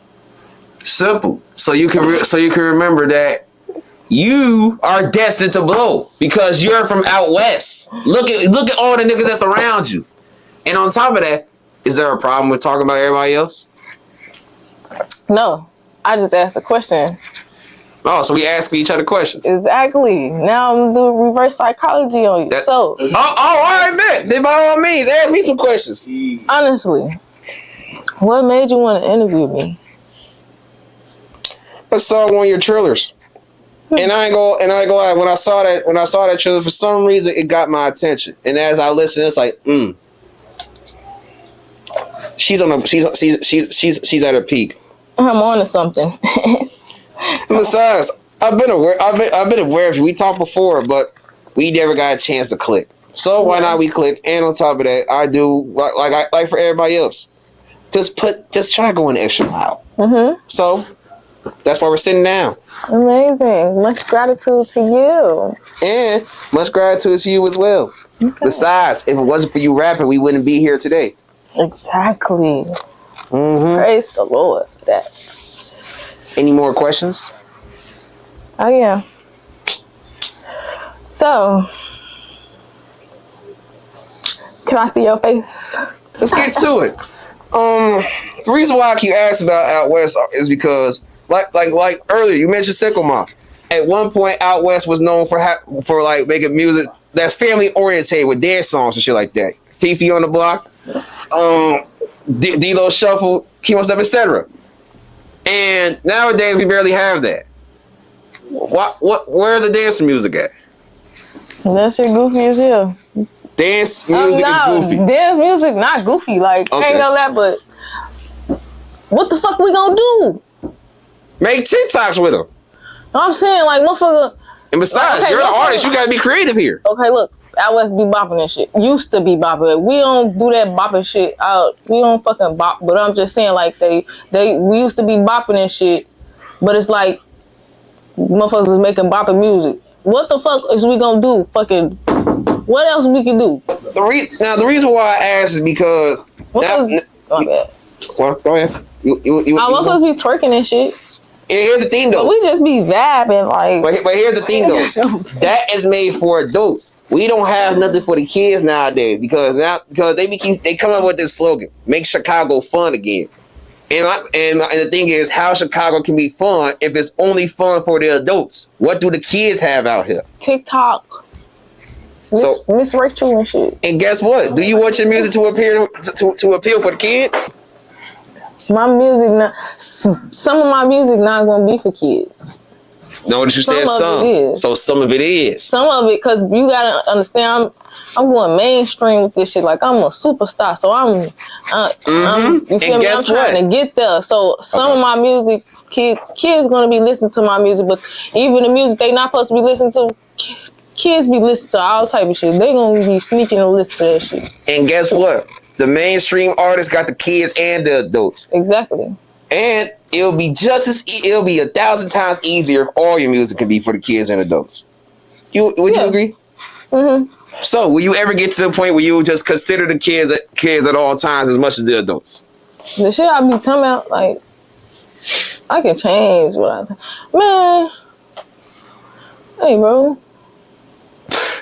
Simple. So you can remember that you are destined to blow because you're from out west. Look at all the niggas that's around you. And on top of that, is there a problem with talking about everybody else? No, I just asked a question. Oh, so we asking each other questions. Exactly. Now I'm doing reverse psychology on you. So. Oh, all right, man. Then by all means, ask me some questions. Honestly, what made you want to interview me? I saw one of your trailers, and I ain't gonna lie. When I saw that trailer, for some reason it got my attention. And as I listened, it's like, she's at her peak. I'm on to something. Besides, I've been aware of you. We talked before, but we never got a chance to click. So why not we click? And on top of that, I do like for everybody else. Just try to go an extra mile. So that's why we're sitting down. Amazing. Much gratitude to you. And much gratitude to you as well. Okay. Besides, if it wasn't for you rapping, we wouldn't be here today. Exactly. Praise the Lord for that. Any more questions? Oh, yeah. So, can I see your face? Let's get to it. The reason why I keep asking about out west is because, like earlier, you mentioned Sickle Mom. At one point, out west was known for like making music that's family oriented with dance songs and shit like that. Fifi on the Block, D-Lo Shuffle, Chemo Step, etc. And nowadays we barely have that. Where's the dance music at? That shit goofy as hell. Dance music is goofy. Dance music not goofy. Like, okay. Ain't gonna that, but what the fuck we gonna do? Make TikToks with them. I'm saying, like, motherfucker. And besides, you're an artist. You gotta be creative here. Okay, look. Out west be bopping and shit. Used to be bopping. We don't do that bopping shit out. We don't fucking bop. But I'm just saying, like, we used to be bopping and shit. But it's like, motherfuckers was making bopping music. What the fuck is we gonna do? Fucking, what else we can do? The reason why I asked is because. My bad. Well, go ahead. I'm supposed to be twerking and shit. And here's the thing, though. But we just be vapping, like. But here's the thing, though. That is made for adults. We don't have nothing for the kids nowadays because they come up with this slogan: "Make Chicago fun again." And the thing is, how Chicago can be fun if it's only fun for the adults? What do the kids have out here? TikTok. Miss Rachel and shit. And guess what? Do you want your music to appeal for the kids? My music, some of my music not gonna be for kids. No, you said some. So some of it is. Some of it, because you gotta understand, I'm going mainstream with this shit. Like, I'm a superstar, so you feel me? I'm trying to get there. So some of my music, kids gonna be listening to my music, but even the music they not supposed to be listening to, kids be listening to all type of shit. They gonna be sneaking and listening to that shit. And guess what? The mainstream artists got the kids and the adults. Exactly. And it'll be it'll be 1,000 times easier if all your music can be for the kids and adults. Would you agree? So, will you ever get to the point where you just consider the kids at all times as much as the adults? The shit I be talking about, like, I can change what I think. Man, hey, bro.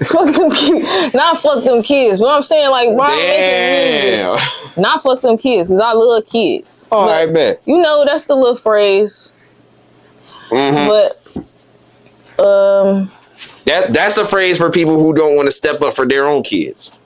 Fuck them kids. Not fuck them kids. But I'm saying, like, bro, I'm making music. Not fuck them kids, because I love kids. Oh, I bet. You know, that's the little phrase. But, that's a phrase for people who don't want to step up for their own kids.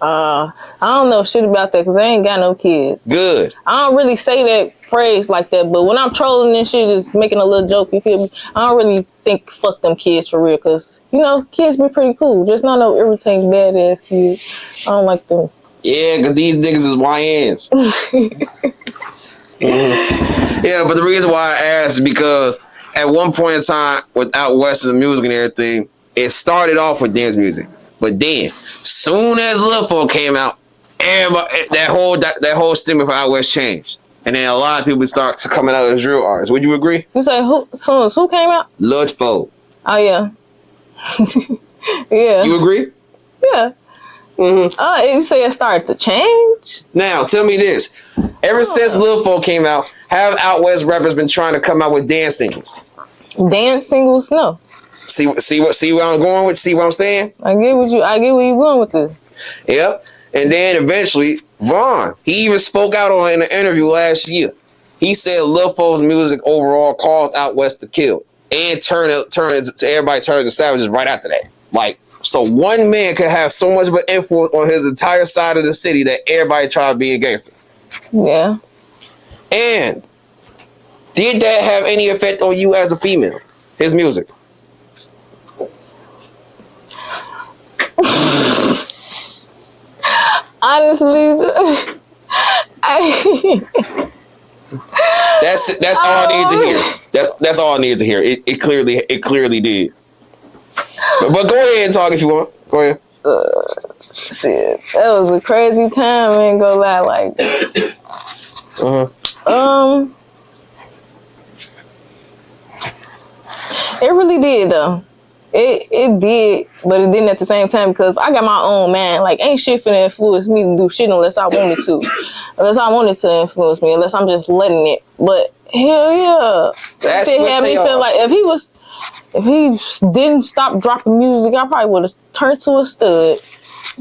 I don't know shit about that because I ain't got no kids. Good. I don't really say that phrase like that, but when I'm trolling and shit, just making a little joke, you feel me? I don't really think fuck them kids for real because, you know, kids be pretty cool. Just not no irritating badass kids. I don't like them. Yeah, because these niggas is YNs. Yeah, but the reason why I asked is because at one point in time, with out Western music and everything, it started off with dance music. But then, soon as Lil Folk came out, everybody, that whole stigma for out west changed, and then a lot of people start to coming out as real artists. Would you agree? You say who? Soon as who came out? Lil Folk. Oh yeah, yeah. You agree? Yeah. You say it started to change? Now, tell me this: ever since Lil Folk came out, have out west rappers been trying to come out with dance singles? Dance singles, no. See where I'm going with. See what I'm saying? I get where you going with this. Yep. And then eventually, Von, he even spoke out on in an interview last year. He said Lil Fo's music overall calls out West to kill and turn it to everybody turning to savages right after that. Like, so one man could have so much of an influence on his entire side of the city that everybody try to be a gangster. Yeah. And did that have any effect on you as a female? His music. Honestly, that's all I need to hear. That's all I need to hear. It clearly did. But go ahead and talk if you want. Go ahead. Shit, that was a crazy time. I ain't gonna lie, like. It really did though. It did, but it didn't at the same time because I got my own man. Like, ain't shit finna influence me to do shit unless I wanted to. Unless I wanted to influence me, unless I'm just letting it. But hell yeah. That shit had me feel like if he didn't stop dropping music, I probably would have turned to a stud.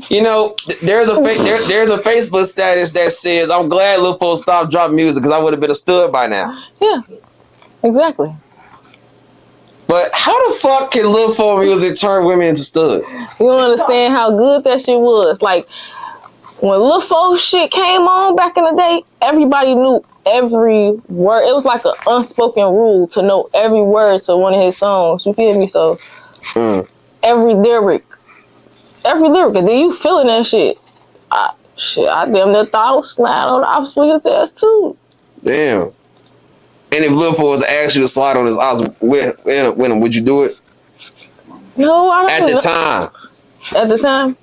You know, there's a Facebook status that says, "I'm glad Lil Fo stopped dropping music because I would have been a stud by now." Yeah, exactly. But how the fuck can Lil Fo music turn women into studs? You don't understand how good that shit was. Like, when Lil Fo shit came on back in the day, everybody knew every word. It was like an unspoken rule to know every word to one of his songs. You feel me? So, every lyric. And then you feeling that shit. I damn near thought I was sliding on the opposite of his ass too. Damn. And if Lil Fo was to ask you to slide on his ass with him, would you do it? No, I don't. At the time. At the time?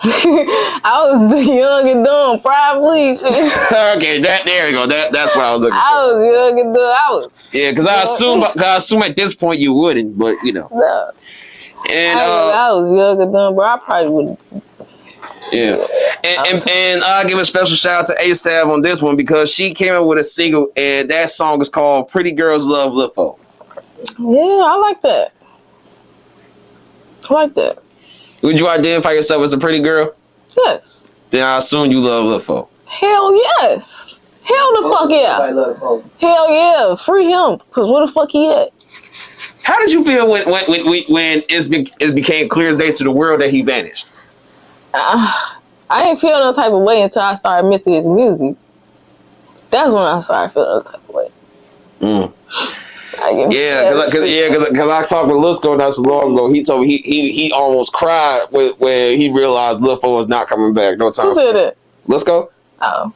I was young and dumb, probably. Okay, there we go. That's what I was looking for. I was young and dumb. Yeah, because I assume at this point you wouldn't, but you know. No. And I was young and dumb, but I probably wouldn't. Yeah, and I'll give a special shout out to ASAP on this one because she came out with a single and that song is called "Pretty Girls Love Lil Fo." Yeah, I like that. Would you identify yourself as a pretty girl? Yes. Then I assume you love Lil Fo. Hell yes. Hell the fuck yeah. Hell yeah. Free him. Cause where the fuck he at? How did you feel when it became clear as day to the world that he vanished? I didn't feel no type of way until I started missing his music. That's when I started feeling no type of way. Because I talked with Lil Scoon not so long ago. He told me he almost cried when he realized Lil Fo was not coming back. No time. Who said that? Lil Scoon? Oh.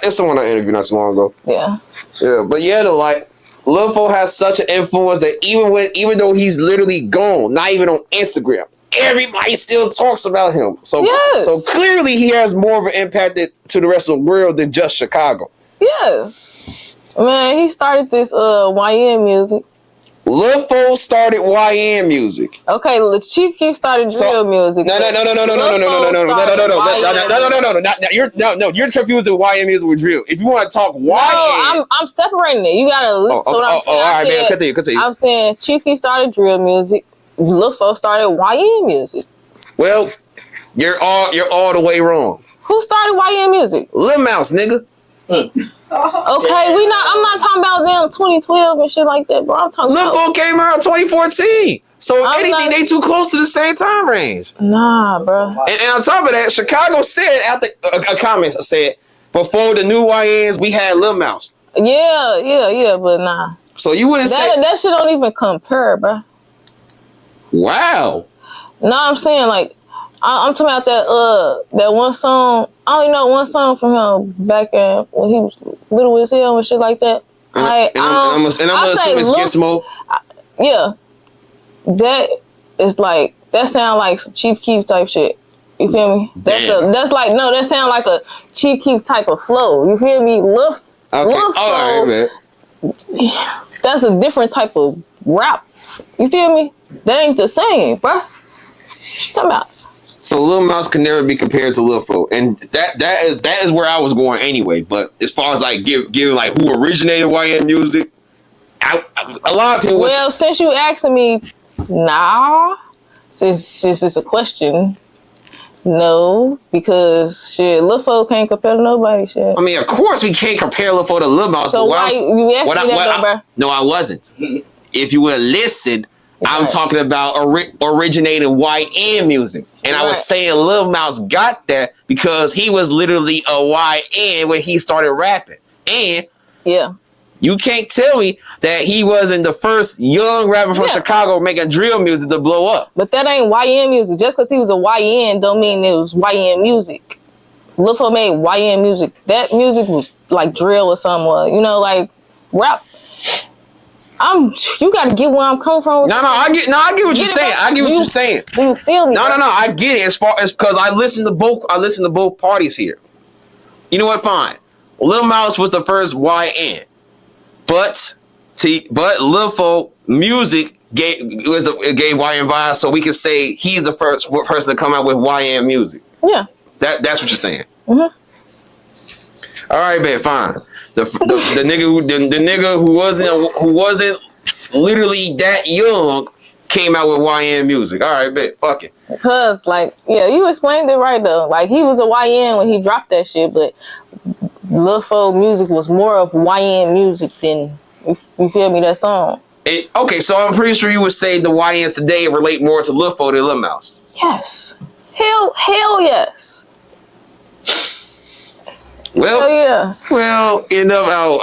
It's the one I interviewed not so long ago. Yeah. Yeah, but yeah, though, like Lil Fo has such an influence that even though he's literally gone, not even on Instagram, everybody still talks about him. So clearly he has more of an impact to the rest of the world than just Chicago. Yes. Man, he started this YN music. Lil Fo started YN music. Okay, the Chief Keef started drill music. No. You're confusing YN music with drill. If you want to talk YN, no, I'm separating it. You gotta listen to what I'm saying. All right, man. Continue. I'm saying Chief Keef started drill music. Lil Fo started YN music. Well, you're all the way wrong. Who started YN music? Lil Mouse, nigga. Okay, I'm not talking about them 2012 and shit like that, bro. I'm talking Lil Fo came out in 2014. So they too close to the same time range. Nah, bro. And on top of that, Chicago said after a comment said before the new YNs we had Lil Mouse. Yeah, but nah. So you wouldn't say that shit don't even compare, bro. Wow. No, I'm saying like I'm talking about that one song. I only know one song from him back when he was little as hell and shit like that. I'm gonna assume it's Gizmo. Yeah, that is like that sound like some Chief Keef type shit. You feel me? That sound like a Chief Keef type of flow. You feel me? Lil Fo, man. That's a different type of rap. You feel me? That ain't the same, bro. What you talking about? So Lil Mouse can never be compared to Lil Fo, and that is where I was going anyway. But as far as like giving like who originated YN music, a lot of people. Well, since you asking me, nah. Since it's a question, no, because shit, Lil folk can't compare to nobody. Shit. I mean, of course we can't compare Lil folk to Lil Mouse. So why you asked me that, bro? No, I wasn't. If you would have listened, I'm talking about originating YN music. And I was saying Lil Mouse got that because he was literally a YN when he started rapping. And you can't tell me that he wasn't the first young rapper from Chicago making drill music to blow up. But that ain't YN music. Just because he was a YN don't mean it was YN music. Lil folk made YN music. That music was like drill or something. You know, like rap. You gotta get where I'm coming from. I get what you're saying. I get what you're saying. Do you feel me? No, I get it. As far as because I listen to both parties here. You know what? Fine. Lil Mouse was the first YN, but Lil folk music gave YN vibes, so we can say he's the first person to come out with YN music. Yeah, that's what you're saying. All right, man, fine. The nigga who wasn't literally that young came out with YN music. All right, bet. Fuck it. Because you explained it right though. Like he was a YN when he dropped that shit, but Lil folk music was more of YN music than you feel me, that song. Okay, so I'm pretty sure you would say the YNs today relate more to Lil folk than Lil Mouse. Yes. Hell yes. Well, enough out.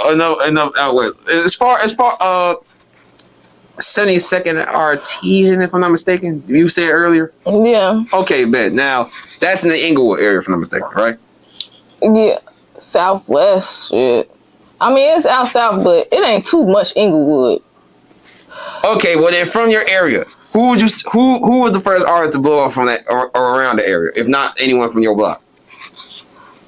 As far 72nd Artesian, if I'm not mistaken, you said earlier. Yeah. Okay, bet. Now that's in the Inglewood area, if I'm not mistaken, right? Yeah, Southwest. Shit. I mean, it's out south, but it ain't too much Inglewood. Okay, well then, from your area, who was the first artist to blow up from that or around the area, if not anyone from your block?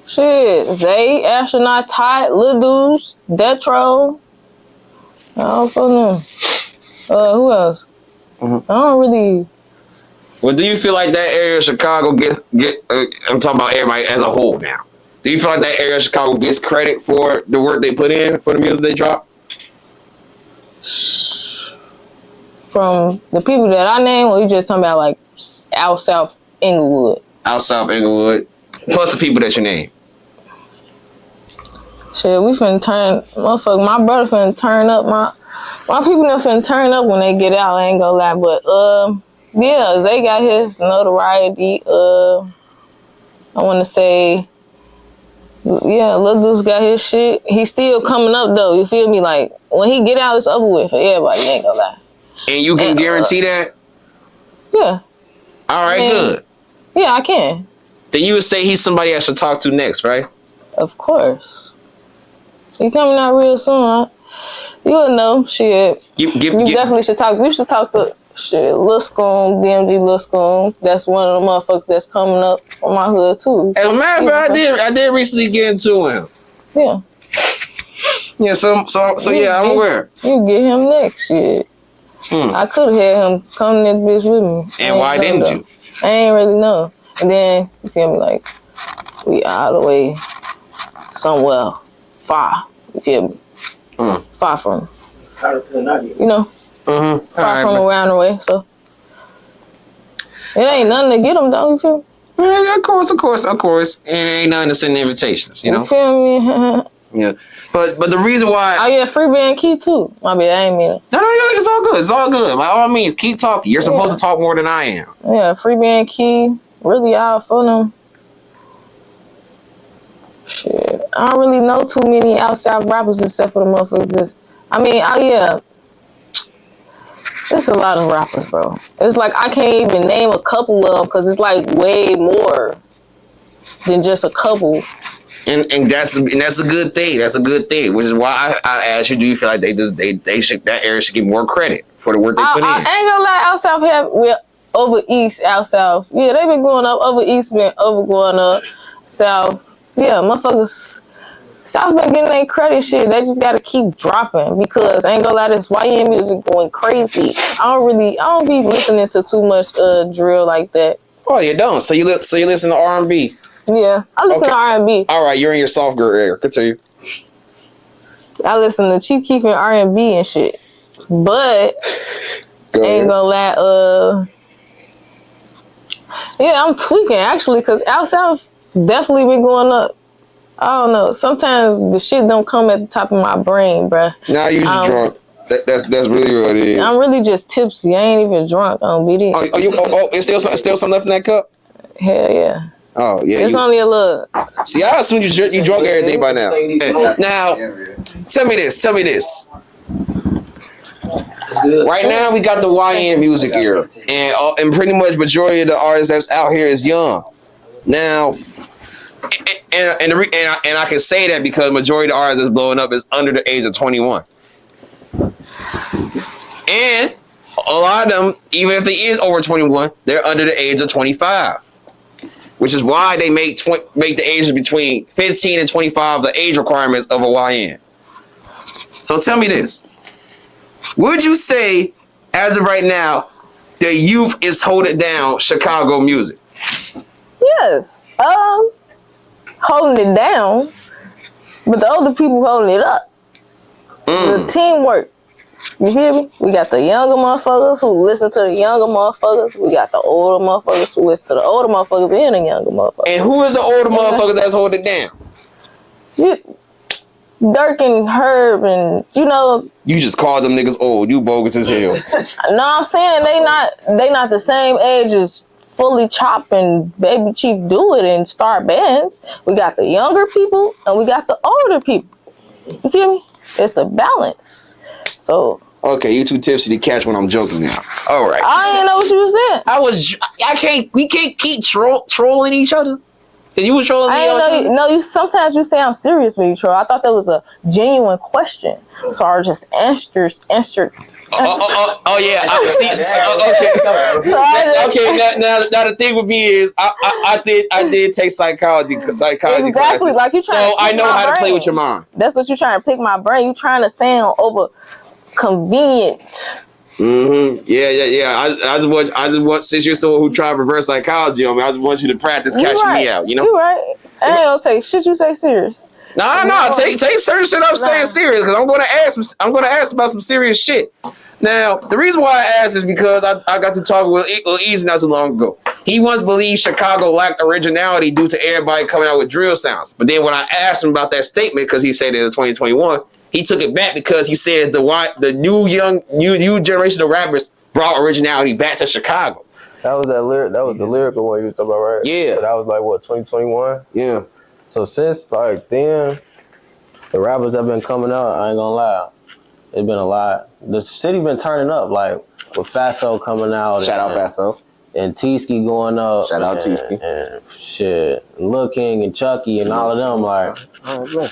Shit, Zay, Astronaut, Tide, Lil Deuce, Detro. I don't know. Who else? I don't really. Well, do you feel like that area of Chicago I'm talking about everybody as a whole now. Do you feel like that area of Chicago gets credit for the work they put in, for the music they drop? From the people that I name, or you just talking about like out south Inglewood? Out south Inglewood, plus the people that you name. Shit, we finna turn, motherfucker, my brother finna turn up, my people done finna turn up when they get out, I ain't gonna lie, but, yeah, Zay got his notoriety, I wanna say, yeah, Lil Deuce got his shit, he's still coming up though, you feel me, like, when he get out, it's over with for everybody, ain't gonna lie. And you can guarantee that? Yeah. Alright, good. Yeah, I can. Then you would say he's somebody I should talk to next, right? Of course. He coming out real soon. You'll know. Shit. You definitely should talk. You should talk to Lil Scoom, DMG Lil Scoom. That's one of the motherfuckers that's coming up from my hood too. As a matter of fact, I did recently get into him. Yeah. Yeah. So yeah, I'm aware. You get him next. Shit. I could have had him come to this bitch with me. And why didn't you? I ain't really know. And then you feel me, like we all the way somewhere far. You feel me? Far from. You know. Far from around the way. So it ain't nothing to get them though. You feel me? Yeah, of course. And it ain't nothing to send invitations. You know. You feel me? Yeah. But the reason why. Oh yeah, Freebie and Keef too. My bad, I ain't mean it. No, it's all good. It's all good. By all means, keep talking. You're supposed to talk more than I am. Yeah, Freebie and Keef. Really all for them. Shit. I don't really know too many outside rappers except for the motherfuckers. I mean, oh yeah. There's a lot of rappers, bro. It's like I can't even name a couple of them because it's like way more than just a couple. And that's a good thing. That's a good thing. Which is why I asked you, do you feel like they should, that area should get more credit for the work they put in? I ain't gonna lie, out south have over east, out south. Yeah, they been going up. Over east been over going up. South, yeah, motherfuckers. South been getting their credit shit. They just gotta keep dropping because I ain't gonna lie, this YN music going crazy. I don't be listening to too much drill like that. Oh, you don't? So you listen to R&B? Yeah, I listen to R&B. All right, you're in your soft girl area. Continue. I listen to Chief Keef and R&B and shit. But ain't gonna lie, yeah, I'm tweaking actually, cause out south definitely been going up. I don't know. Sometimes the shit don't come at the top of my brain, bruh. Nah, you just drunk. That's really what it is. I'm really just tipsy. I ain't even drunk on BD. It's still some left in that cup? Hell yeah. Oh yeah. It's only a little. See, I assume you drunk everything by now. Now, tell me this. Right now, we got the YN music era, and pretty much majority of the artists that's out here is young. Now, and I can say that because majority of the artists that's blowing up is under the age of 21, and a lot of them, even if they is over 21, they're under the age of 25, which is why they make the ages between 15 and 25 the age requirements of a YN. So tell me this. Would you say, as of right now, the youth is holding down Chicago music? Yes. Holding it down, but the older people holding it up. The teamwork. You hear me? We got the younger motherfuckers who listen to the younger motherfuckers. We got the older motherfuckers who listen to the older motherfuckers and the younger motherfuckers. And who is the older motherfuckers that's holding it down? Durk and Herb and, you know. You just called them niggas old. You bogus as hell. No, I'm saying they not the same age as Fully Chop and Baby Chief Do It and start bands. We got the younger people and we got the older people. You feel me? It's a balance. So. Okay, you too tipsy to catch when I'm joking now. All right. I didn't know what you were saying. We can't keep trolling each other. And you were trolling me. I didn't know. You sometimes you say I'm serious when you troll. I thought that was a genuine question, so I just answered. Oh yeah. Okay. Now the thing with me is I did take psychology exactly classes, like you trying. So I know how to play with your mind. That's what you're trying to pick my brain. You trying to sound over convenient. Mm-hmm. Yeah. I just want since you're someone who tried reverse psychology on me, I just want you to practice catching me out. You know, you right. I ain't gonna take shit you say serious. No. Take certain shit I'm saying serious because I'm gonna ask about some serious shit. Now, the reason why I asked is because I got to talk with Lil Easy not too long ago. He once believed Chicago lacked originality due to everybody coming out with drill sounds. But then when I asked him about that statement, because he said it in 2021. He took it back because he said the new generation of rappers brought originality back to Chicago. That was the lyrical one you was talking about, right? Yeah. So that was like what, 2021? Yeah. So since like then, the rappers that been coming out, I ain't gonna lie, it's been a lot. The city been turning up, like with Faso coming out. Shout out Faso. And T-Ski going up. Shout out T-Ski. And shit, Lil King and Chucky and all of them, like,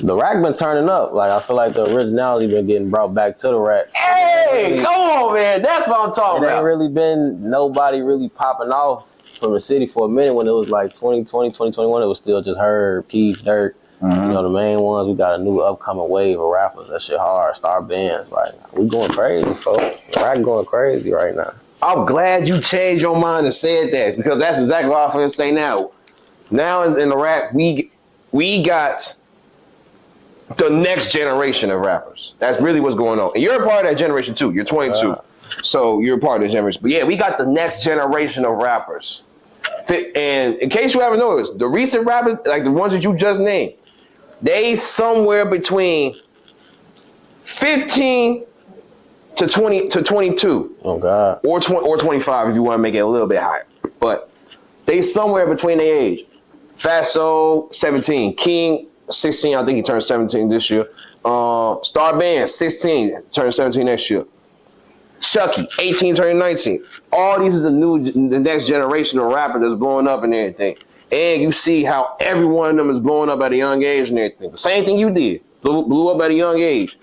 the rack been turning up. Like, I feel like the originality been getting brought back to the rack. Hey, come on, man. That's what I'm talking about. It ain't really been nobody really popping off from the city for a minute. When it was like 2020, 2021, it was still just Herb, Keef, Durk. You know, the main ones. We got a new upcoming wave of rappers. That shit hard. Star bands. Like, we going crazy, folks. The rack going crazy right now. I'm glad you changed your mind and said that because that's exactly what I'm going to say now. Now in the rap, we got the next generation of rappers. That's really what's going on. And you're a part of that generation too. You're 22. So you're a part of the generation. But yeah, we got the next generation of rappers. And in case you haven't noticed, the recent rappers, like the ones that you just named, they somewhere between 15 to 20 to 22. Oh God. Or 25 if you want to make it a little bit higher. But they somewhere between their age. Faso 17, King 16, I think he turned 17 this year. Star Band 16, turned 17 next year. Chucky 18, turning 19. All these is the next generation of rappers that's blowing up and everything. And you see how every one of them is blowing up at a young age and everything. The same thing you did, blew up at a young age.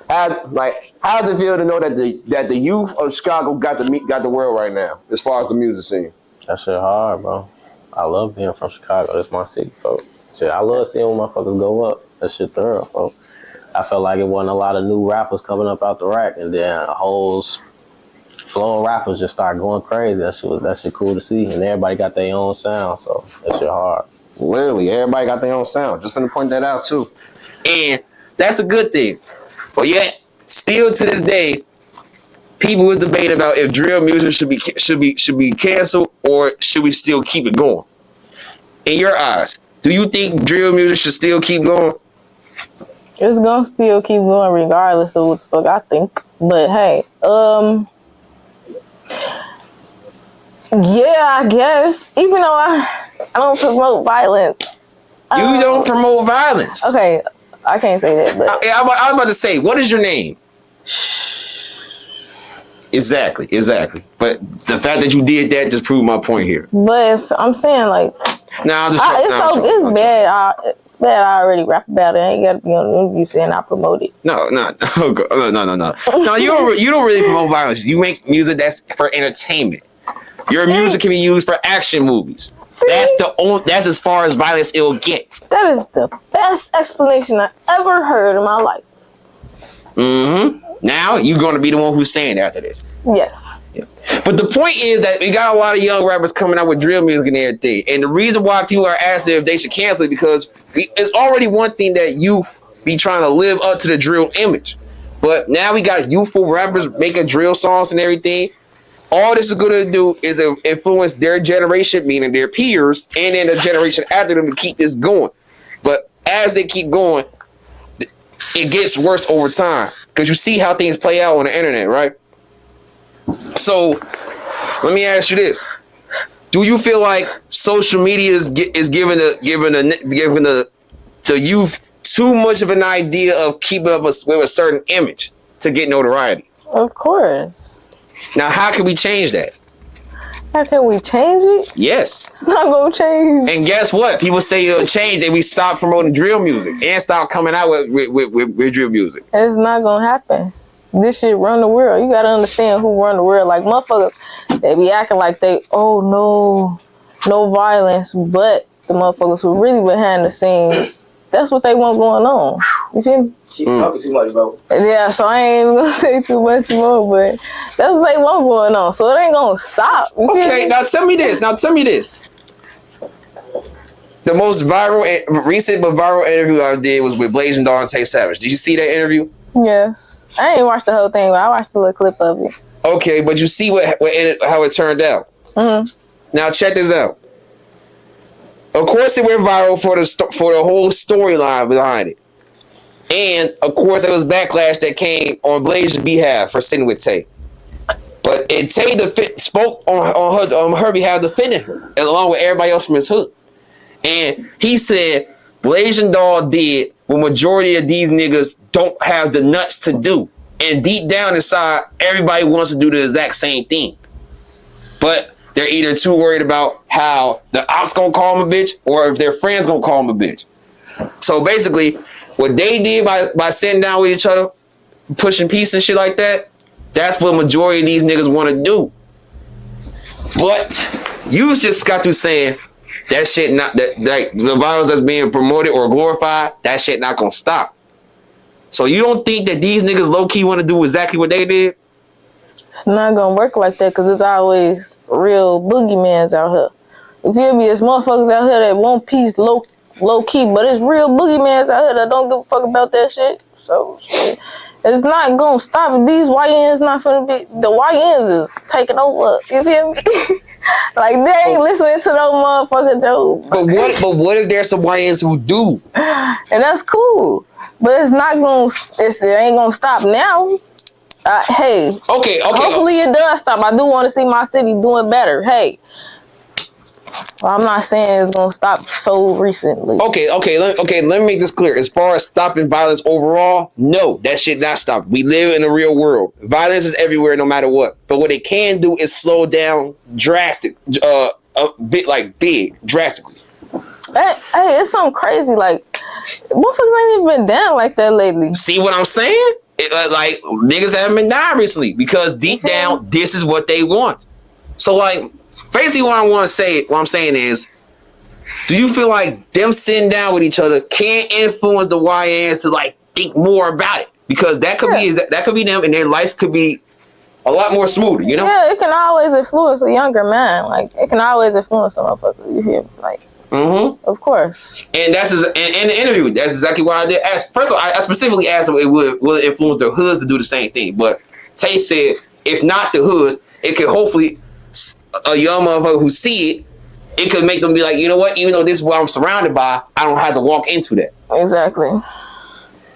How does it feel to know that the youth of Chicago got the world right now as far as the music scene? That shit hard, bro. I love being from Chicago. That's my city, folks. Shit, I love seeing motherfuckers go up. That shit thorough, folks. I felt like it wasn't a lot of new rappers coming up out the rack, and then a whole flow of rappers just started going crazy. That shit cool to see, and everybody got their own sound, so that shit hard. Literally, everybody got their own sound. Just want to point that out too, and that's a good thing. But yet, still to this day, people was debating about if drill music should be canceled or should we still keep it going. In your eyes, do you think drill music should still keep going? It's gonna still keep going regardless of what the fuck I think. But hey, yeah, I guess. Even though I don't promote violence. You don't promote violence. Okay, I can't say that, but I was about to say, what is your name? Exactly. But the fact that you did that just proved my point here. But I'm saying like, it's bad. It's bad. I already rap about it. I ain't gotta be on the interview saying I promote it. No. No, you don't really promote violence. You make music that's for entertainment. Your music can be used for action movies. See? That's as far as violence it'll get. That is the best explanation I ever heard in my life. Mm-hmm. Now you're going to be the one who's saying after this. Yes. Yeah. But the point is that we got a lot of young rappers coming out with drill music and everything. And the reason why people are asking if they should cancel it because it's already one thing that youth be trying to live up to the drill image. But now we got youthful rappers making drill songs and everything. All this is going to do is influence their generation, meaning their peers, and then the generation after them to keep this going. But as they keep going, it gets worse over time. Because you see how things play out on the internet, right? So, let me ask you this. Do you feel like social media is giving the youth too much of an idea of keeping up with a certain image to get notoriety? Of course. Now, how can we change that? How can we change it? Yes. It's not going to change. And guess what? People say it'll change and we stop promoting drill music and stop coming out with drill music. It's not going to happen. This shit run the world. You got to understand who run the world. Like, motherfuckers, they be acting like no violence. But the motherfuckers who really behind the scenes, that's what they want going on. You feel me? She's talking too much, bro. Yeah, so I ain't even gonna say too much more, but that's what they want going on. So it ain't gonna stop. Okay, now tell me this. The most recent but viral interview I did was with Blaze and Tay Savage. Did you see that interview? Yes. I ain't watched the whole thing, but I watched a little clip of it. Okay, but you see how it turned out. Mm-hmm. Now check this out. Of course, it went viral for the whole storyline behind it. And, of course, there was backlash that came on Blaze's behalf for sitting with Tay. But Tay spoke on her behalf, defending her, along with everybody else from his hood. And he said, Blaze and Dog did what majority of these niggas don't have the nuts to do. And deep down inside, everybody wants to do the exact same thing. But they're either too worried about how the ops gonna call them a bitch or if their friends gonna call them a bitch. So basically, what they did by sitting down with each other, pushing peace and shit like that, that's what majority of these niggas want to do. But you just got to saying that shit not that like the violence that's being promoted or glorified, that shit not gonna stop. So you don't think that these niggas low key want to do exactly what they did? It's not gonna work like that because there's always real boogeymans out here. You feel me? It's motherfuckers out here that want peace low key, but it's real boogeymans out here that don't give a fuck about that shit. So shit, it's not gonna stop. These YNs not finna be. The YNs is taking over. You feel me? Like they ain't listening to no motherfucking joke. But what if there's some YNs who do? And that's cool, but it's not gonna. It ain't gonna stop now. Hey. Okay. Hopefully it does stop. I do want to see my city doing better. Hey. Well, I'm not saying it's gonna stop so recently. Okay. Let me make this clear. As far as stopping violence overall, no, that shit not stop. We live in the real world. Violence is everywhere, no matter what. But what it can do is slow down drastically. Hey, it's something crazy. Like, motherfuckers ain't even been down like that lately. See what I'm saying? Like niggas haven't been dying recently because deep down, this is what they want. So like. Basically, what I'm saying is, do you feel like them sitting down with each other can influence the YNs to like think more about it? Because that could be them, and their lives could be a lot more smoother. You know? Yeah, it can always influence a younger man. Like it can always influence a motherfucker. You hear me? Like, of course. And that's in the interview. That's exactly what I did. First of all, I specifically asked them will it influence their hoods to do the same thing. But Tay said if not the hoods, it could hopefully a young motherfucker who see it, it could make them be like, you know what? Even though this is what I'm surrounded by, I don't have to walk into that. Exactly.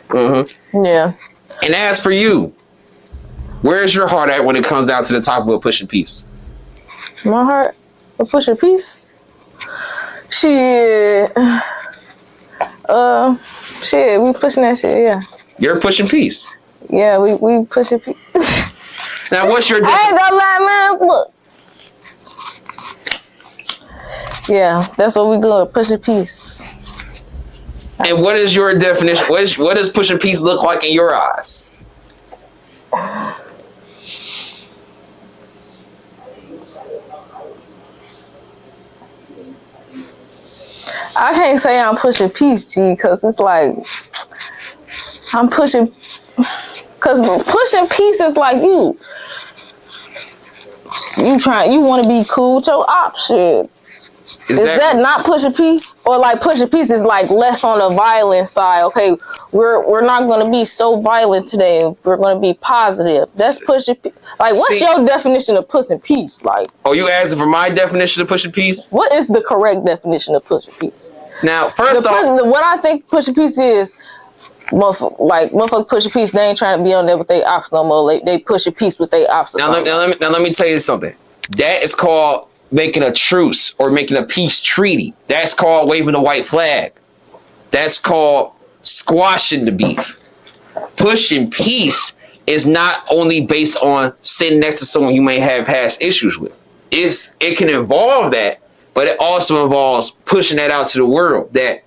Mm-hmm. Yeah. And as for you, where's your heart at when it comes down to the topic of pushing peace? My heart will push a piece. Shit. Shit, we pushing that shit, yeah. You're pushing peace. Yeah, we pushing peace. Now, what's your I ain't gonna lie, man. Look. Yeah, that's what we do, pushing peace. And what is your definition? What does pushing peace look like in your eyes? I can't say I'm pushing peace, G, because it's like I'm pushing. Because pushing peace is like you want to be cool with your option. Is that not pushing peace? Or like pushing peace is like less on the violent side. Okay, we're not going to be so violent today. We're going to be positive. That's pushing peace. Like, what's your definition of pushing peace? Like, oh, you asking for my definition of pushing peace? What is the correct definition of pushing peace? Now, first off, what I think pushing peace is, motherfucker pushing peace. They ain't trying to be on there with their ops no more. They pushing peace with their ops. Now let me tell you something. That is called making a truce or making a peace treaty. That's called waving a white flag. That's called squashing the beef. Pushing peace is not only based on sitting next to someone you may have past issues with. It can involve that, but it also involves pushing that out to the world, that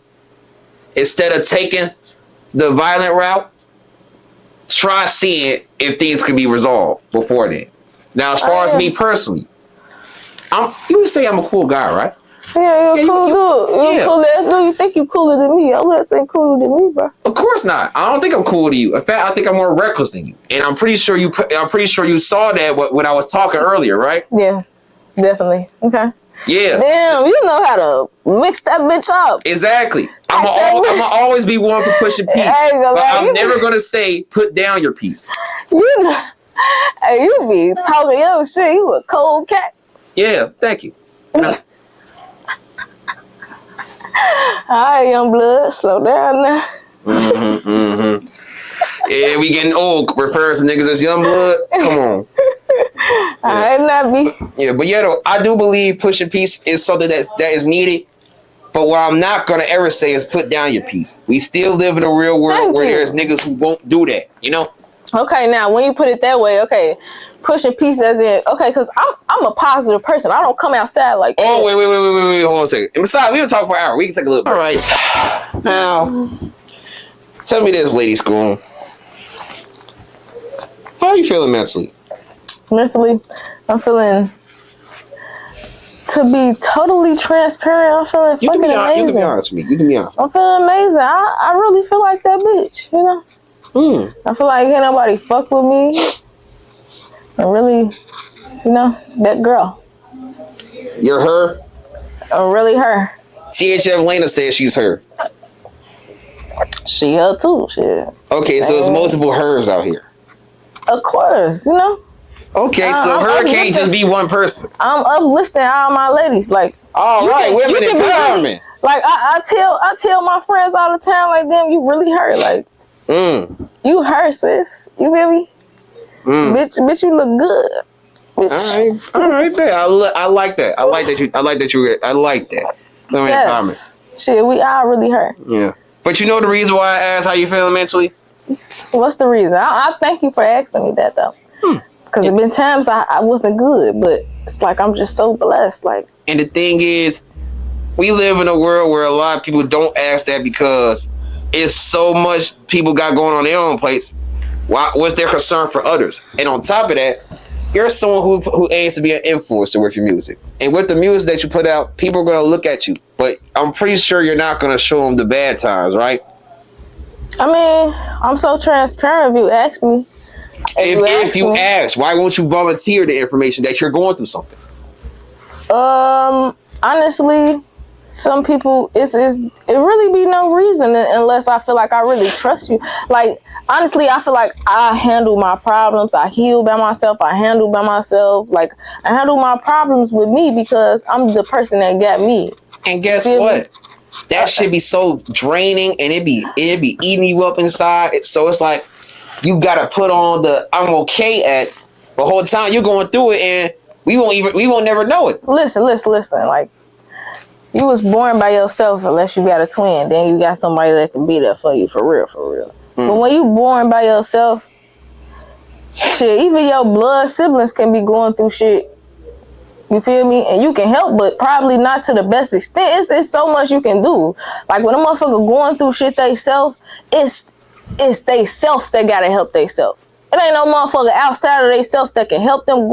instead of taking the violent route, try seeing if things can be resolved before then. Now, as far as me personally, you would say I'm a cool guy, right? Yeah, you're cool dude. You're cool ass dude. You think you cooler than me? I wouldn't say cooler than me, bro. Of course not. I don't think I'm cooler than you. In fact, I think I'm more reckless than you. And I'm pretty sure you saw that when I was talking earlier, right? Yeah, definitely. Okay. Yeah. Damn, you know how to mix that bitch up. Exactly. I'm gonna always be one for pushing peace, but I'm never gonna say put down your peace. You know, hey, you be talking your shit. You a cold cat. Yeah, thank you. Alright, young blood, slow down now. Yeah, we getting old. Refers to niggas as young blood. Come on. Alright, not be. Yeah, but yeah, though, I do believe pushing peace is something that is needed. But what I'm not gonna ever say is put down your peace. We still live in a real world where there's niggas who won't do that. You know. Okay, now when you put it that way, okay, pushing peace as in, okay, because I'm a positive person. I don't come outside like that. Oh, wait, hold on a second. And besides, we can talk for an hour. We can take a little break. All right. Now, tell me this, Lady Scoon. How are you feeling mentally? Mentally, I'm feeling, to be totally transparent, I'm feeling fucking amazing. You can be honest with me. You can be honest. I'm feeling amazing. I really feel like that bitch, you know? I feel like ain't nobody fuck with me. I'm really, you know, that girl. You're her? I'm really her. THF Lena says she's her. She her too, shit. Okay, so it's multiple hers out here. Of course, you know. Okay, so her can't just be one person. I'm uplifting all my ladies. Like, all right, women empowerment. Like I tell my friends all the time, like, damn, you really her. Like, you her, sis. You feel me? Bitch, you look good. Bitch. All right, babe. I like that. I like that. Yes. Shit, we all really her. Yeah. But you know the reason why I asked how you feeling mentally? What's the reason? I thank you for asking me that though. Because there been times I wasn't good, but it's like I'm just so blessed. Like, and the thing is, we live in a world where a lot of people don't ask that because it's so much people got going on their own plates. What's their concern for others? And on top of that, you're someone who aims to be an influencer with your music. And with the music that you put out, people are going to look at you. But I'm pretty sure you're not going to show them the bad times, right? I mean, I'm so transparent if you ask me. If you ask, why won't you volunteer the information that you're going through something? Honestly, some people, it really be no reason unless I feel like I really trust you. Like, honestly, I feel like I handle my problems. I heal by myself. I handle by myself. Like, I handle my problems with me because I'm the person that got me. And guess what? That should be so draining, and it'd be eating you up inside. So it's like you gotta put on the I'm okay at the whole time you're going through it, and we won't never know it. Listen. Like, you was born by yourself unless you got a twin. Then you got somebody that can be there for you for real. But when you born by yourself, shit, even your blood siblings can be going through shit. You feel me? And you can help, but probably not to the best extent. It's so much you can do. Like, when a motherfucker going through shit they self, it's they self that gotta help they self. It ain't no motherfucker outside of they self that can help them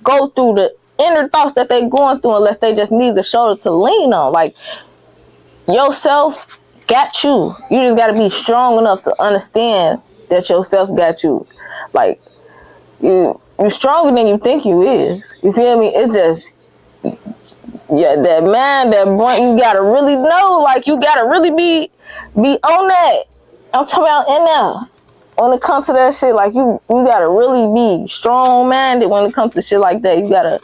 go through the inner thoughts that they going through unless they just need a shoulder to lean on. Like, yourself got you. You just gotta be strong enough to understand that yourself got you. Like, you're stronger than you think you is. You feel me? It's just, yeah, that mind, that brain, you gotta really know. Like, you gotta really be on that. I'm talking about in there. When it comes to that shit, like, you gotta really be strong-minded when it comes to shit like that. You gotta,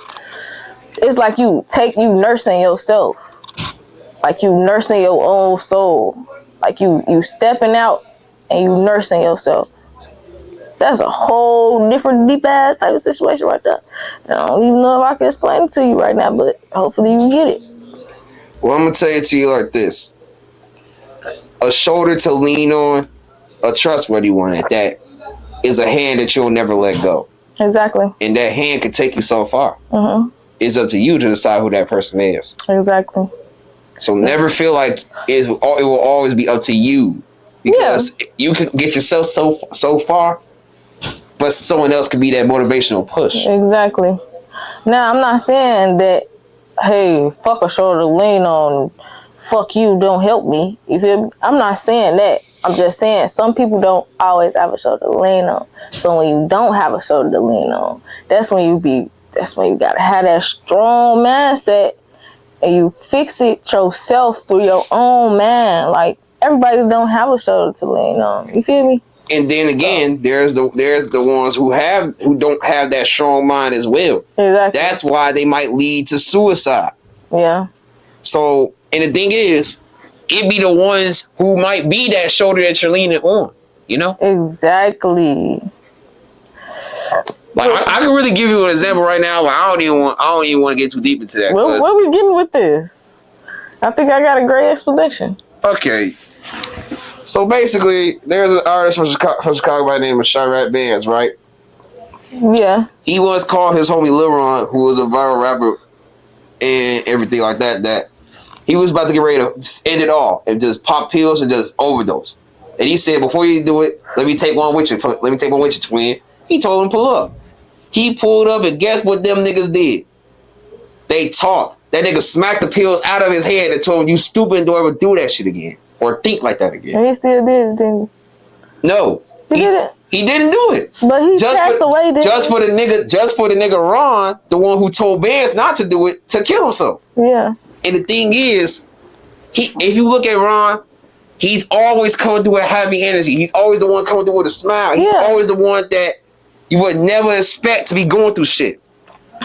it's like you nursing yourself. Like, you nursing your own soul. Like, you stepping out and you nursing yourself. That's a whole different deep-ass type of situation right there. I don't even know if I can explain it to you right now, but hopefully you get it. Well, I'm gonna tell it to you like this. A shoulder to lean on, a trustworthy one at that, is a hand that you'll never let go. Exactly. And that hand can take you so far. Mm-hmm. It's up to you to decide who that person is. Exactly. So never feel like it will always be up to you. Because you can get yourself so far, but someone else could be that motivational push. Exactly. Now, I'm not saying that, hey, fuck a shoulder to lean on, fuck you, don't help me. You feel me? I'm not saying that. I'm just saying some people don't always have a shoulder to lean on. So when you don't have a shoulder to lean on, that's when you gotta have that strong mindset and you fix it yourself through your own mind. Like, everybody don't have a shoulder to lean on. You feel me? And then again, there's the ones who don't have that strong mind as well. Exactly. That's why they might lead to suicide. Yeah. So, and the thing is, it be the ones who might be that shoulder that you're leaning on, you know? Exactly. Like, I can really give you an example right now, but I don't even want to get too deep into that. Where we getting with this? I think I got a great explanation. Okay. So basically, there's an artist from Chicago by the name of Chirac Bands, right? Yeah. He once called his homie Lil Ron, who was a viral rapper and everything like that he was about to get ready to end it all and just pop pills and just overdose. And he said, before you do it, let me take one with you, twin. He told him pull up. He pulled up, and guess what them niggas did? They talked. That nigga smacked the pills out of his head and told him, you stupid, and don't ever do that shit again. Or think like that again. And he still did it, didn't he? No. He didn't. He didn't do it. But he passed away, didn't he? Just for the nigga Ron, the one who told Bands not to do it, to kill himself. Yeah. And the thing is, if you look at Ron, he's always coming through with happy energy. He's always the one coming through with a smile. He's always the one that you would never expect to be going through shit.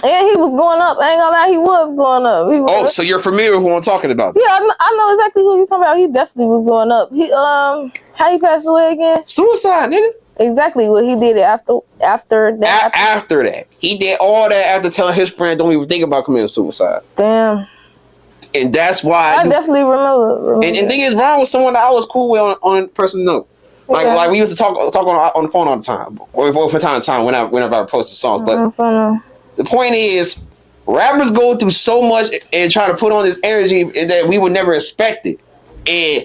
And he was going up. I ain't gonna lie, he was going up. So you're familiar with who I'm talking about? Yeah, I know exactly who you're talking about. He definitely was going up. He how he passed away again? Suicide, nigga. Exactly what he did after that. After that, he did all that after telling his friend, "Don't even think about committing suicide." Damn. And that's why I definitely remember. And the thing is, Ron was someone that I was cool with on a personal note. Like we used to talk on the phone all the time, or from time to time whenever I posted songs. But the point is, rappers go through so much and try to put on this energy that we would never expect it. And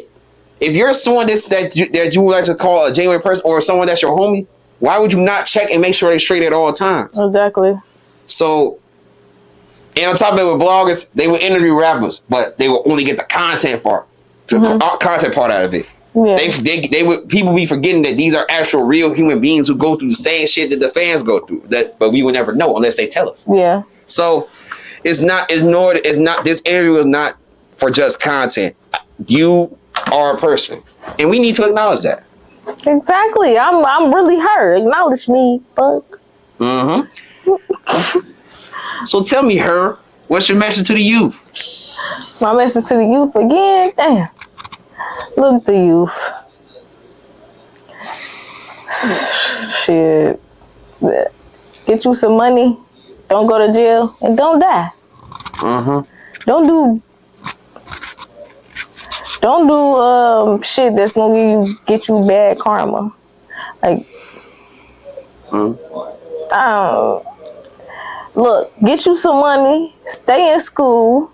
if you're someone that you would like to call a genuine person or someone that's your homie, why would you not check and make sure they're straight at all times? Exactly. So. And on top of it, with bloggers, they would interview rappers, but they would only get the content part, content part out of it. Yeah. They would people be forgetting that these are actual real human beings who go through the same shit that the fans go through. But we would never know unless they tell us. Yeah. So this interview is not for just content. You are a person, and we need to acknowledge that. Exactly. I'm really her. Acknowledge me, fuck. So tell me, her, what's your message to the youth? My message to the youth again. Damn. Look, the youth. Shit. Get you some money. Don't go to jail and don't die. Don't do shit that's gonna get you bad karma. Like, look, get you some money, stay in school,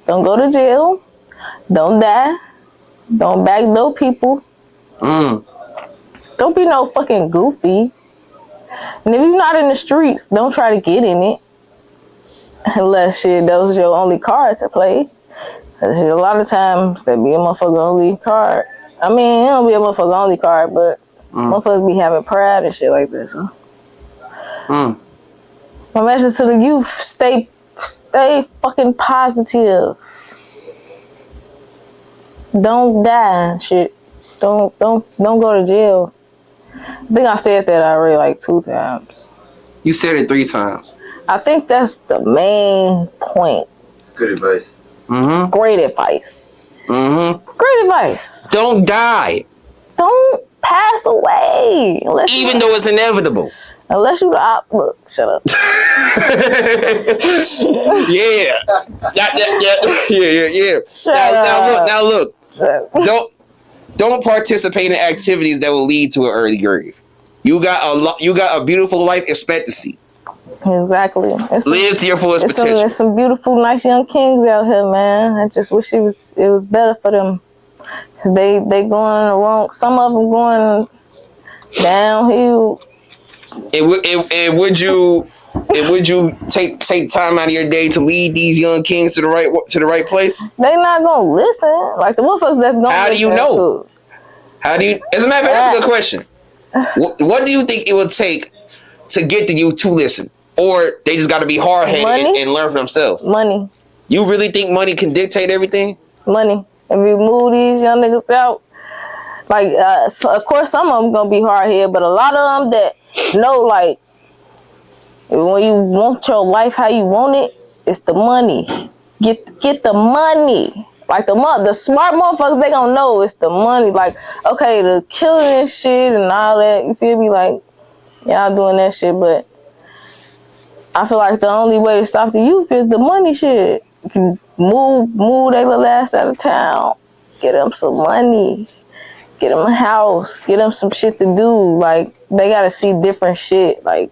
don't go to jail, don't die, don't backdoor people. Don't be no fucking goofy. And if you're not in the streets, don't try to get in it. Unless shit, those your only card to play. Cause a lot of times that be a motherfucker only card. I mean, it don't be a motherfucker only card, but motherfuckers be having pride and shit like this. My message to the youth: stay fucking positive. Don't die and shit. Don't go to jail. I think I said that already like 2 times. You said it 3 times. I think that's the main point. It's good advice. Great advice. Great advice. Don't die. Don't pass away. Even though it's inevitable. Unless you the op. Look, shut up. Yeah. Yeah. Shut Now look. Shut up. Don't participate in activities that will lead to an early grave. You got a beautiful life expectancy. Exactly. Live to your fullest potential. There's some beautiful, nice young kings out here, man. I just wish it was better for them. Cause they going the wrong. Some of them going downhill. And would you take time out of your day to lead these young kings to the right place? They not gonna listen. Like the motherfuckers that's gonna. How do you know? How do you? As a matter of fact, that's a good question. What do you think it would take to get the youth to listen? Or they just got to be hard-headed and learn for themselves? Money. You really think money can dictate everything? Money. If we move these young niggas out, like, so of course some of them gonna be hard-headed, but a lot of them that know, like, when you want your life how you want it, it's the money. Get the money. Like, the smart motherfuckers, they gonna know it's the money. Like, okay, the killing and shit and all that, you feel me? Like, y'all doing that shit, but I feel like the only way to stop the youth is the money shit. You can move their little ass out of town, get them some money, get them a house, get them some shit to do. Like, they gotta see different shit. Like,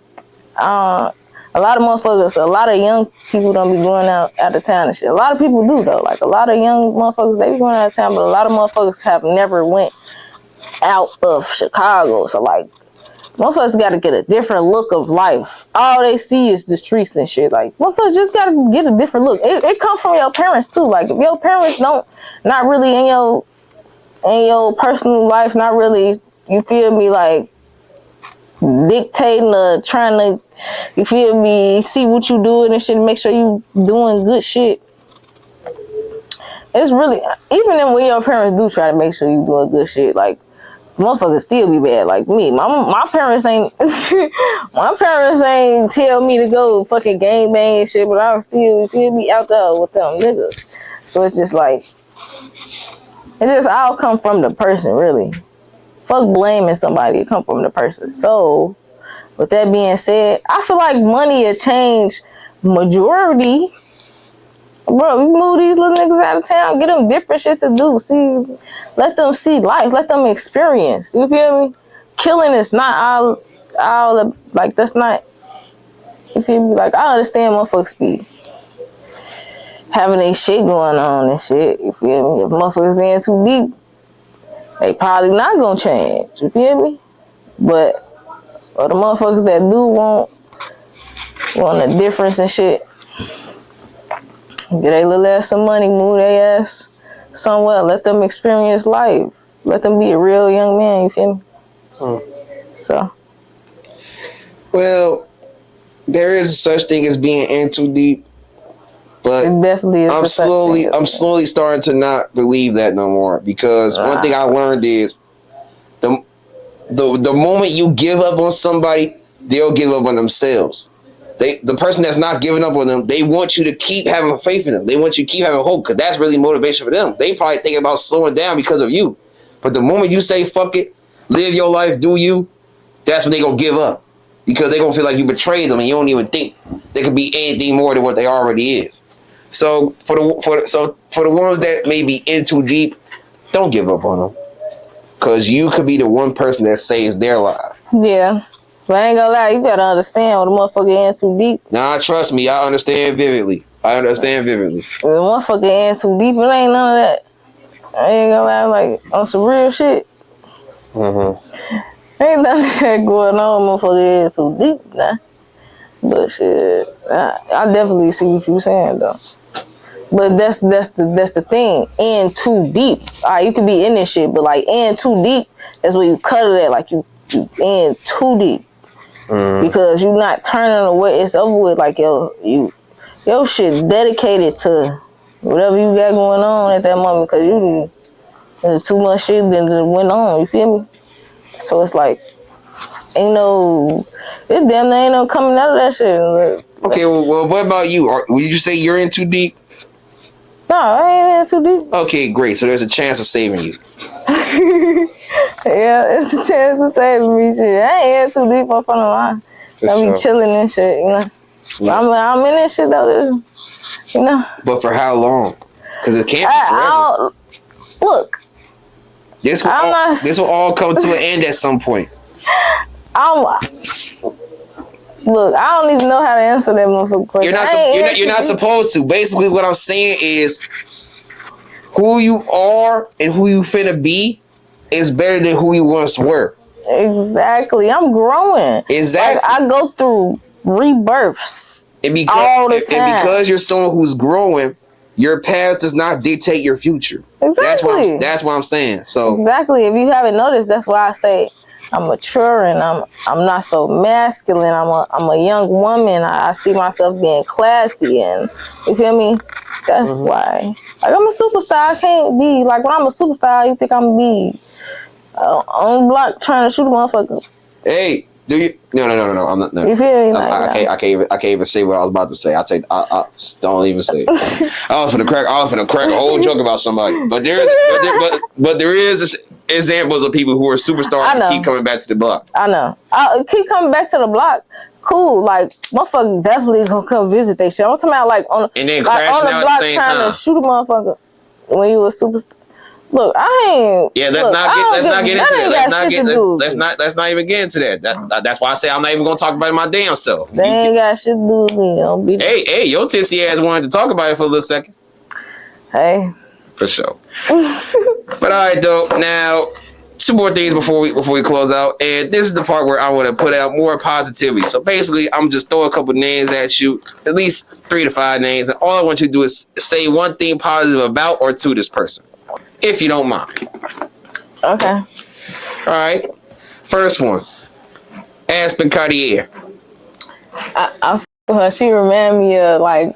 a lot of motherfuckers, a lot of young people don't be going out of town and shit. A lot of people do though. Like, a lot of young motherfuckers, they be going out of town, but a lot of motherfuckers have never went out of Chicago. So like, motherfuckers gotta get a different look of life. All they see is the streets and shit. Like, motherfuckers just gotta get a different look. It comes from your parents too. Like, if your parents not really in your personal life, not really, you feel me, like, dictating or trying to, you feel me, see what you doing and shit, make sure you doing good shit. It's really, even when your parents do try to make sure you doing good shit, like, motherfuckers still be bad like me. My parents ain't tell me to go fucking gang bang and shit, but I still be out there with them niggas. So it's just like, it just all come from the person, really. Fuck blaming somebody, it come from the person. So with that being said, I feel like money will change majority. Bro, we move these little niggas out of town, get them different shit to do. See, let them see life, let them experience. You feel me? Killing is not all like, that's not, you feel me? Like, I understand motherfuckers be having a shit going on and shit. You feel me? If motherfuckers in too deep, they probably not gonna change. You feel me? But for the motherfuckers that do want a difference and shit, get a little ass some money, move their ass somewhere, let them experience life. Let them be a real young man, you feel me? So. Well, there is such thing as being in too deep, But it definitely is. I'm slowly starting to not believe that no more, because one thing I learned is the moment you give up on somebody, they'll give up on themselves. The person that's not giving up on them, they want you to keep having faith in them. They want you to keep having hope, because that's really motivation for them. They probably thinking about slowing down because of you. But the moment you say fuck it, live your life, do you, that's when they gonna give up, because they gonna feel like you betrayed them and you don't even think they could be anything more than what they already is. So for the ones that may be in too deep, don't give up on them, because you could be the one person that saves their life. Yeah. But I ain't gonna lie, you gotta understand when the motherfucker in too deep. Nah, trust me, I understand vividly. When the motherfucker in too deep, it ain't none of that. I ain't gonna lie, like, on some real shit. Ain't none of that going on, motherfucker in too deep, nah. But shit, I definitely see what you saying, though. But that's the thing. In too deep. You can be in this shit, but like in too deep, that's where you cut it at. Like you in too deep. Because you not turning away. It's over with. Like your shit dedicated to whatever you got going on at that moment. Because there's too much shit that went on. You feel me? So it's like it damn there ain't no coming out of that shit. Okay, well, what about you? Would you say you're in too deep? No, I ain't in too deep. Okay, great. So there's a chance of saving you. Yeah, it's a chance of saving me. Shit, I ain't in too deep up on the line. I be chilling and shit, you know. I'm in that shit though, you know. But for how long? Because it can't be forever. Look, this will all come to an end at some point. Look, I don't even know how to answer that motherfucker question. You're not supposed to. Basically, what I'm saying is, who you are and who you finna be is better than who you once were. Exactly. I'm growing. Exactly. Like, I go through rebirths all the time. And because you're someone who's growing, your past does not dictate your future. Exactly. That's what I'm saying. So exactly. If you haven't noticed, that's why I say I'm mature and I'm not so masculine. I'm a young woman. I see myself being classy, and you feel me? That's why. Like, I'm a superstar. I can't be like, when I'm a superstar, you think I'm gonna be on the block trying to shoot a motherfucker. Hey, do you? No. I'm not. No. You feel me? I can't even say what I was about to say. I don't even say it. I was finna crack a whole joke about somebody. But there is examples of people who are superstars and keep coming back to the block. I know. I keep coming back to the block. Cool, like motherfucker definitely gonna come visit they shit. I'm talking about like on the block trying to shoot a motherfucker when you a superstar. Look, I ain't. Yeah, let's not get into that. Let's not even get into that. That's why I say I'm not even gonna talk about it my damn self. They ain't got shit to do with me. Hey, your tipsy ass wanted to talk about it for a little second. Hey, for sure. But all right, though. Now, two more things before we close out, and this is the part where I want to put out more positivity. So basically, I'm just throw a couple names at you, at least 3 to 5 names, and all I want you to do is say one thing positive about or to this person, if you don't mind. Okay. All right. First one, Aspen Kartier. I her. She remind me of like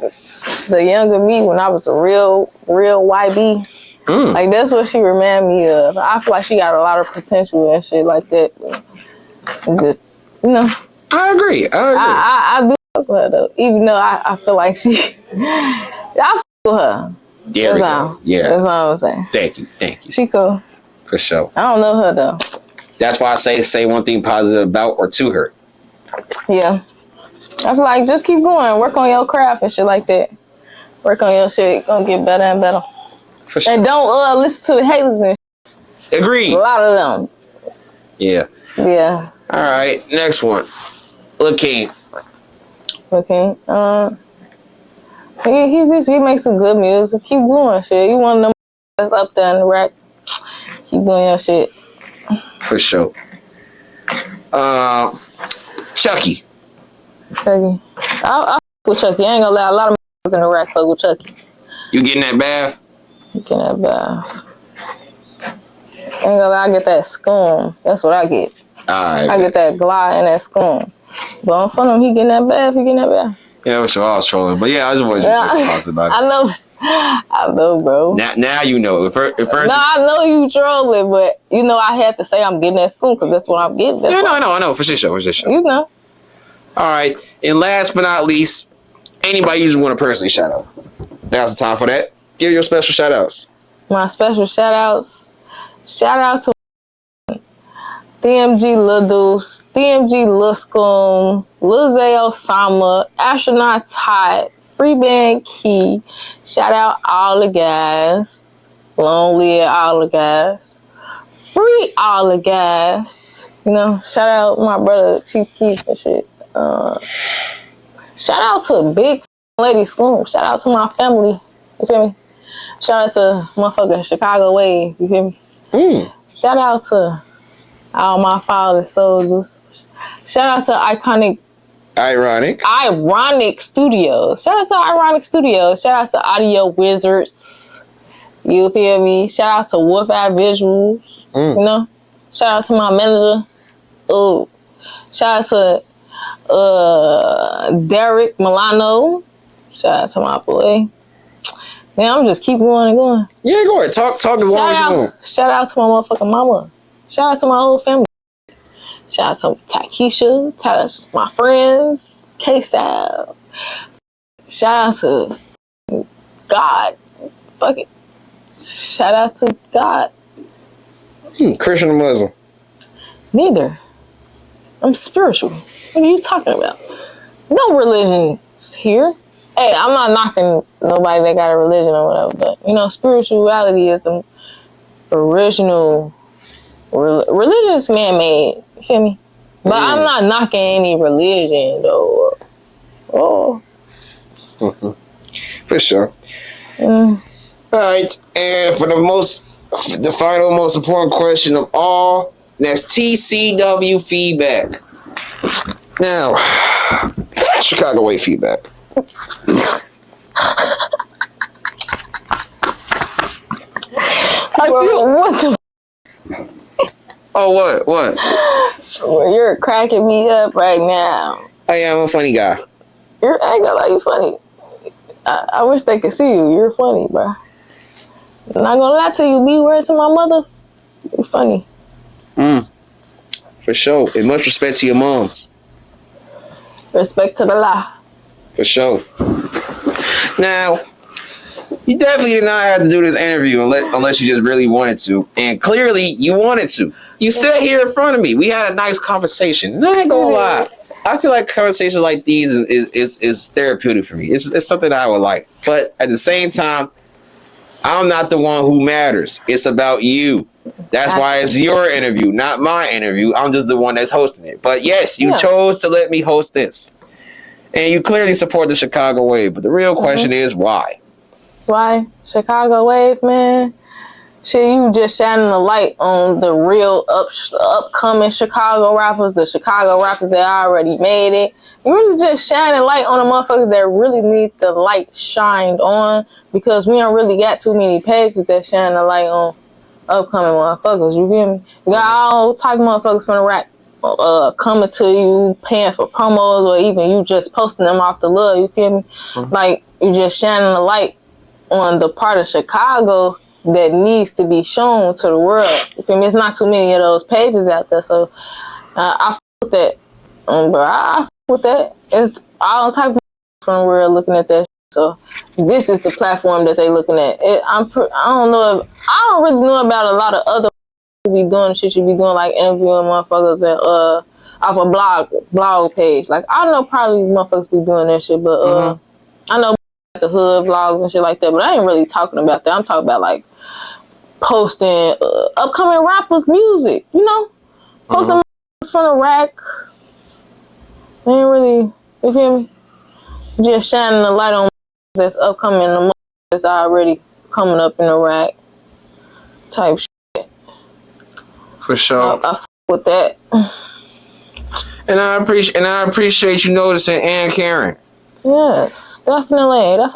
the younger me when I was a real YB. Like that's what she remind me of. I feel like she got a lot of potential and shit like that. It's just, I agree. I do fuck with her though, even though I feel like I fuck with her. Yeah, that's all I'm saying. Thank you. She cool. For sure. I don't know her though. That's why I say one thing positive about or to her. Yeah. I feel like just keep going. Work on your craft and shit like that. Work on your shit. Gonna get better and better. For sure. And don't listen to the haters and shit. Agreed. A lot of them. Yeah. Yeah. All right. Next one. Lil King. He makes some good music. Keep going, shit. You one of them that's up there in the rack. Keep doing your shit. For sure. Chucky. I fuck with Chucky. I ain't gonna lie. A lot of in the rack fuck with Chucky. You getting that bath? Ain't gonna lie. I get that Scoom. That's what I get. All right. I get that glide and that Scoom. But on front of him, he getting that bath. Yeah, for sure. I was trolling, but yeah, I just wanted you to say positive about it. I know, bro. Now you know. At first, I know you trolling, but you know I had to say I'm getting at school because that's what I'm getting. That's I know. For sure. You know. All right, and last but not least, anybody you just want to personally shout out. Now's the time for that. Give your special shout outs. My special shout outs. Shout out to DMG Lil Deuce, DMG Lil Scoom, Lil Zay Osama, Astronaut Todd, Free Band Key. Shout out all the guys. Long live all the guys. Free all the guys. You know, shout out my brother Chief Keef and shit. Shout out to Big Lady Scoon. Shout out to my family. You feel me? Shout out to motherfucking Chicago Wave. You feel me? Shout out to all my fallen soldiers. Shout out to Ironic Studios. Shout out to Ironic Studios. Shout out to Audio Wizards. You feel me? Shout out to Wolf Eye Visuals. You know? Shout out to my manager. Shout out to Derek Milano. Shout out to my boy. Man, I'm just keep going and going. Yeah, go ahead. Talk as long as you want. Shout out to my motherfucking mama. Shout out to my whole family. Shout out to Takesha. Shout out to my friends. K-Style. Shout out to God. Fuck it. Shout out to God. Christian or Muslim? Neither. I'm spiritual. What are you talking about? No religions here. Hey, I'm not knocking nobody that got a religion or whatever, but, you know, spirituality is the original. Religion is man-made. You feel me? But I'm not knocking any religion, though. For sure. All right, and for the final, most important question of all, that's TCW feedback. Now, Chicago Way feedback. What the? Oh, what? Well, you're cracking me up right now. Oh yeah, I'm a funny guy. I ain't gonna lie, you funny. I wish they could see you. You're funny, bro. I'm not gonna lie to you. Be word to my mother. You're funny. For sure. And much respect to your moms. Respect to the law. For sure. Now, you definitely did not have to do this interview unless you just really wanted to. And clearly, you wanted to. You sat here in front of me. We had a nice conversation. And I ain't gonna lie. I feel like conversations like these is therapeutic for me. It's something that I would like. But at the same time, I'm not the one who matters. It's about you. That's why it's your interview, not my interview. I'm just the one that's hosting it. But yes, you chose to let me host this. And you clearly support the Chicago Wave. But the real question is why? Why? Chicago Wave, man. Shit, you just shining the light on the real upcoming Chicago rappers, the Chicago rappers that already made it. You really just shining light on the motherfuckers that really need the light shined on, because we don't really got too many pages that shine the light on upcoming motherfuckers. You feel me? You got all type of motherfuckers from the rap coming to you, paying for promos, or even you just posting them off the love. You feel me? Like, you just shining the light on the part of Chicago that needs to be shown to the world. You feel me? It's not too many of those pages out there, so I f with that. Bro, I f with that. It's all type of from the world looking at that. So this is the platform that they looking at. I don't really know about a lot of other who be doing shit you be doing, like interviewing motherfuckers and off a blog page. Like, I don't know, probably motherfuckers be doing that shit, but I know the hood vlogs and shit like that, but I ain't really talking about that. I'm talking about like posting upcoming rappers' music, you know? Posting from the rack. I ain't really, you feel me? Just shining the light on that's upcoming, the that's already coming up in the rack type shit. For sure. I f with that. And I appreciate you noticing and caring. Yes, definitely. Yeah.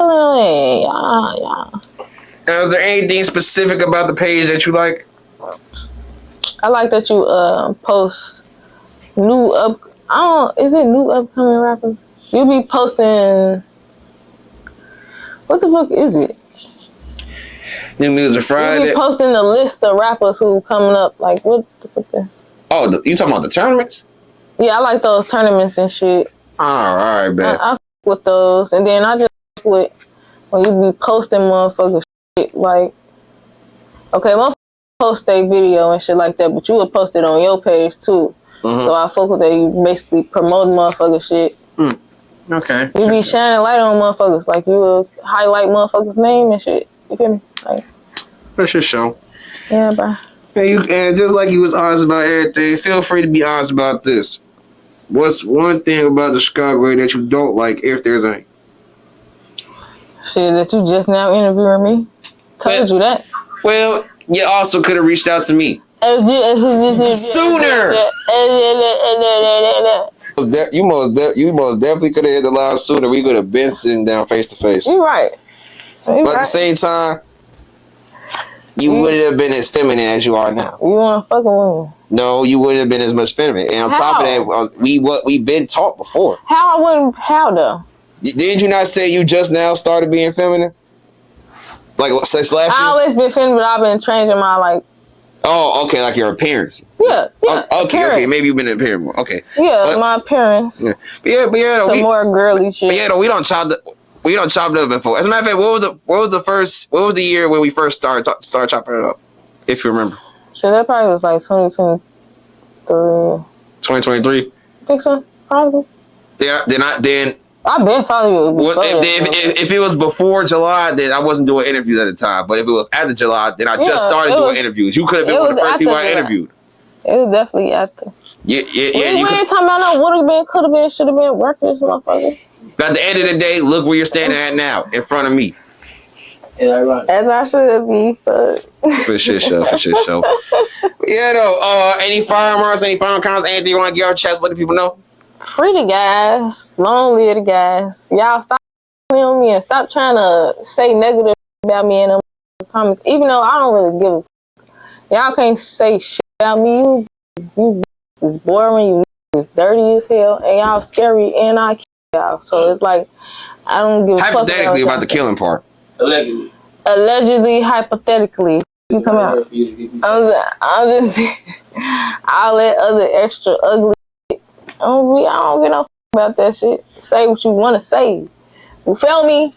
Now, is there anything specific about the page that you like? I like that you post is it new upcoming rappers? You be posting. What the fuck is it? New Music Friday. You be posting the list of rappers who coming up. Like, what the fuck? Oh, you talking about the tournaments? Yeah, I like those tournaments and shit. All right, bet. I fuck with those. And then I just fuck with when you be posting motherfucker shit. Like, okay, motherfucker post a video and shit like that, but you would post it on your page too. So I fuck with that. You basically promote motherfucker shit. Okay. You be shining light on motherfuckers. Like, you will highlight motherfuckers' name and shit. You feel me? Like, That's your show. yeah, bro. And just like you was honest about everything, feel free to be honest about this. What's one thing about the Chicago area that you don't like, if there's any? Shit, that you just now interviewing me. Told you that. Well, you also could have reached out to me sooner. You most definitely could have hit the line sooner. We could have been sitting down face to face. You right. But at the same time, you wouldn't have been as feminine as you are now. You want to fucking with me? No, you wouldn't have been as much feminine. And on top of that, we've been taught before. How I wouldn't? How though? Didn't you not say you just now started being feminine? Like since last year? I always been feminine, but I've been changing my like. Oh, okay, like your appearance. Yeah. Okay, maybe you've been appearing more. Okay. Yeah, my appearance. Yeah. But yeah, to more girly shit. But yeah, though, we don't chop it up before. As a matter of fact, what was the year when we first started chopping it up? If you remember. So that probably was like 2023. 2023. Think so? Probably. Then I've been following you. If it was before July, then I wasn't doing interviews at the time. But if it was after July, then I just started doing interviews. You could have been one of the first people I interviewed. It was definitely after. Yeah. We ain't talking about no would have been, could have been, should have been, workers, motherfucker. But at the end of the day, look where you're standing at now, in front of me. Yeah, right. As I should be. So. For shit show. Yeah, though. Any final remarks, any final comments, anything you want to get off your chest, let the people know? Free the guys. Long live the guys. Y'all stop on me and stop trying to say negative about me in them comments. Even though I don't really give a fuck. Y'all can't say shit about me. You is boring. You is dirty as hell. And y'all scary. And I kill y'all. So it's like, I don't give a fuck. Hypothetically about the killing part. Allegedly, hypothetically. You talking about? I'm just I'll let other extra ugly shit. I don't get no fuck about that shit. Say what you want to say. You feel me?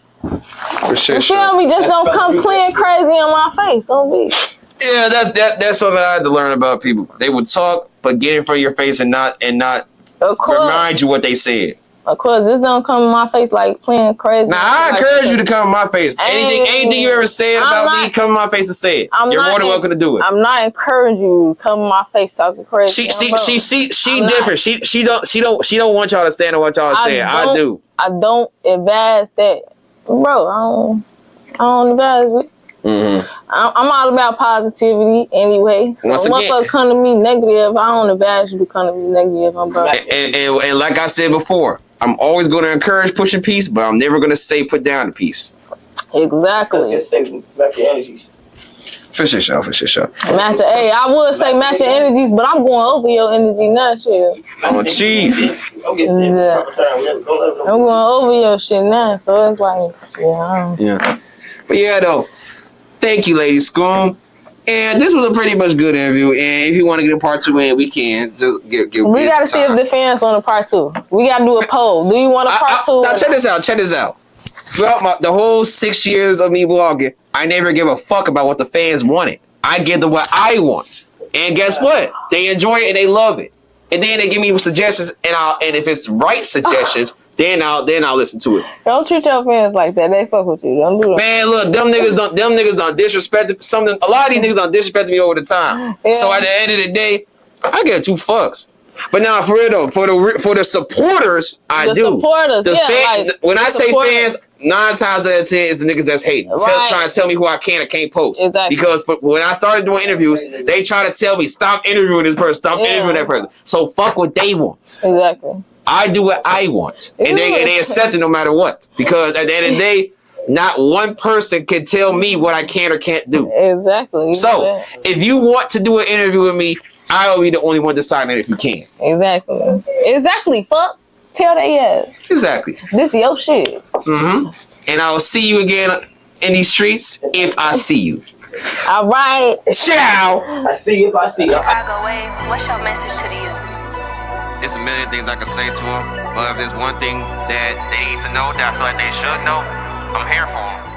For sure. You feel me? Just don't come playing crazy on my face. Don't be. Yeah, that's something I had to learn about people. They would talk, but get in front of your face and not remind you what they said. Of course, just don't come in my face like playing crazy. Now, I encourage you to come in my face. Anything you ever said about me, come in my face and say it. You're more than welcome to do it. I'm not encouraging you to come in my face talking crazy. She different. She don't want y'all to stand on what y'all saying. I do. I don't advise that, bro. I don't advise it. Mm-hmm. I'm all about positivity anyway. So motherfucker come to me negative, I don't advise you to come to me negative. And like I said before, I'm always going to encourage pushing peace, but I'm never going to say put down the peace. Exactly. For sure. I would say match your energies, but I'm going over your energy now, shit. I'm a chief. Yeah. I'm going over your shit now, so it's like, yeah. But yeah, though. Thank you, Lady Scoon. And this was a pretty much good interview. And if you want to get a part 2 in, we can. Just get we got to see if the fans want a part 2. We got to do a poll. Do you want a part 2? Now, check this out. Throughout the whole 6 years of me blogging, I never give a fuck about what the fans wanted. I give them what I want. And guess what? They enjoy it and they love it. And then they give me suggestions. And if it's right suggestions, then I'll listen to it. Don't treat your fans like that. They fuck with you. Don't do that. Man, look, them niggas don't disrespect something. A lot of these niggas don't disrespect me over the time. Yeah. So at the end of the day, I get 2 fucks. But now, for real though, for the supporters, I do. The supporters, when I say fans, 9 times out of 10 is the niggas that's hating, trying to tell me who I can or can't post. Exactly. Because when I started doing interviews, they try to tell me stop interviewing this person, stop interviewing that person. So fuck what they want. Exactly. I do what I want, and they accept it no matter what. Because at the end of the day, not one person can tell me what I can or can't do. Exactly. So if you want to do an interview with me, I will be the only one deciding if you can. Exactly. Fuck. Tell they ass. Exactly. This your shit. And I will see you again in these streets if I see you. All right. Ciao. I see you if I see you. Chicago Wave, what's your message to the youth? There's a million things I could say to them, but if there's one thing that they need to know that I feel like they should know, I'm here for them.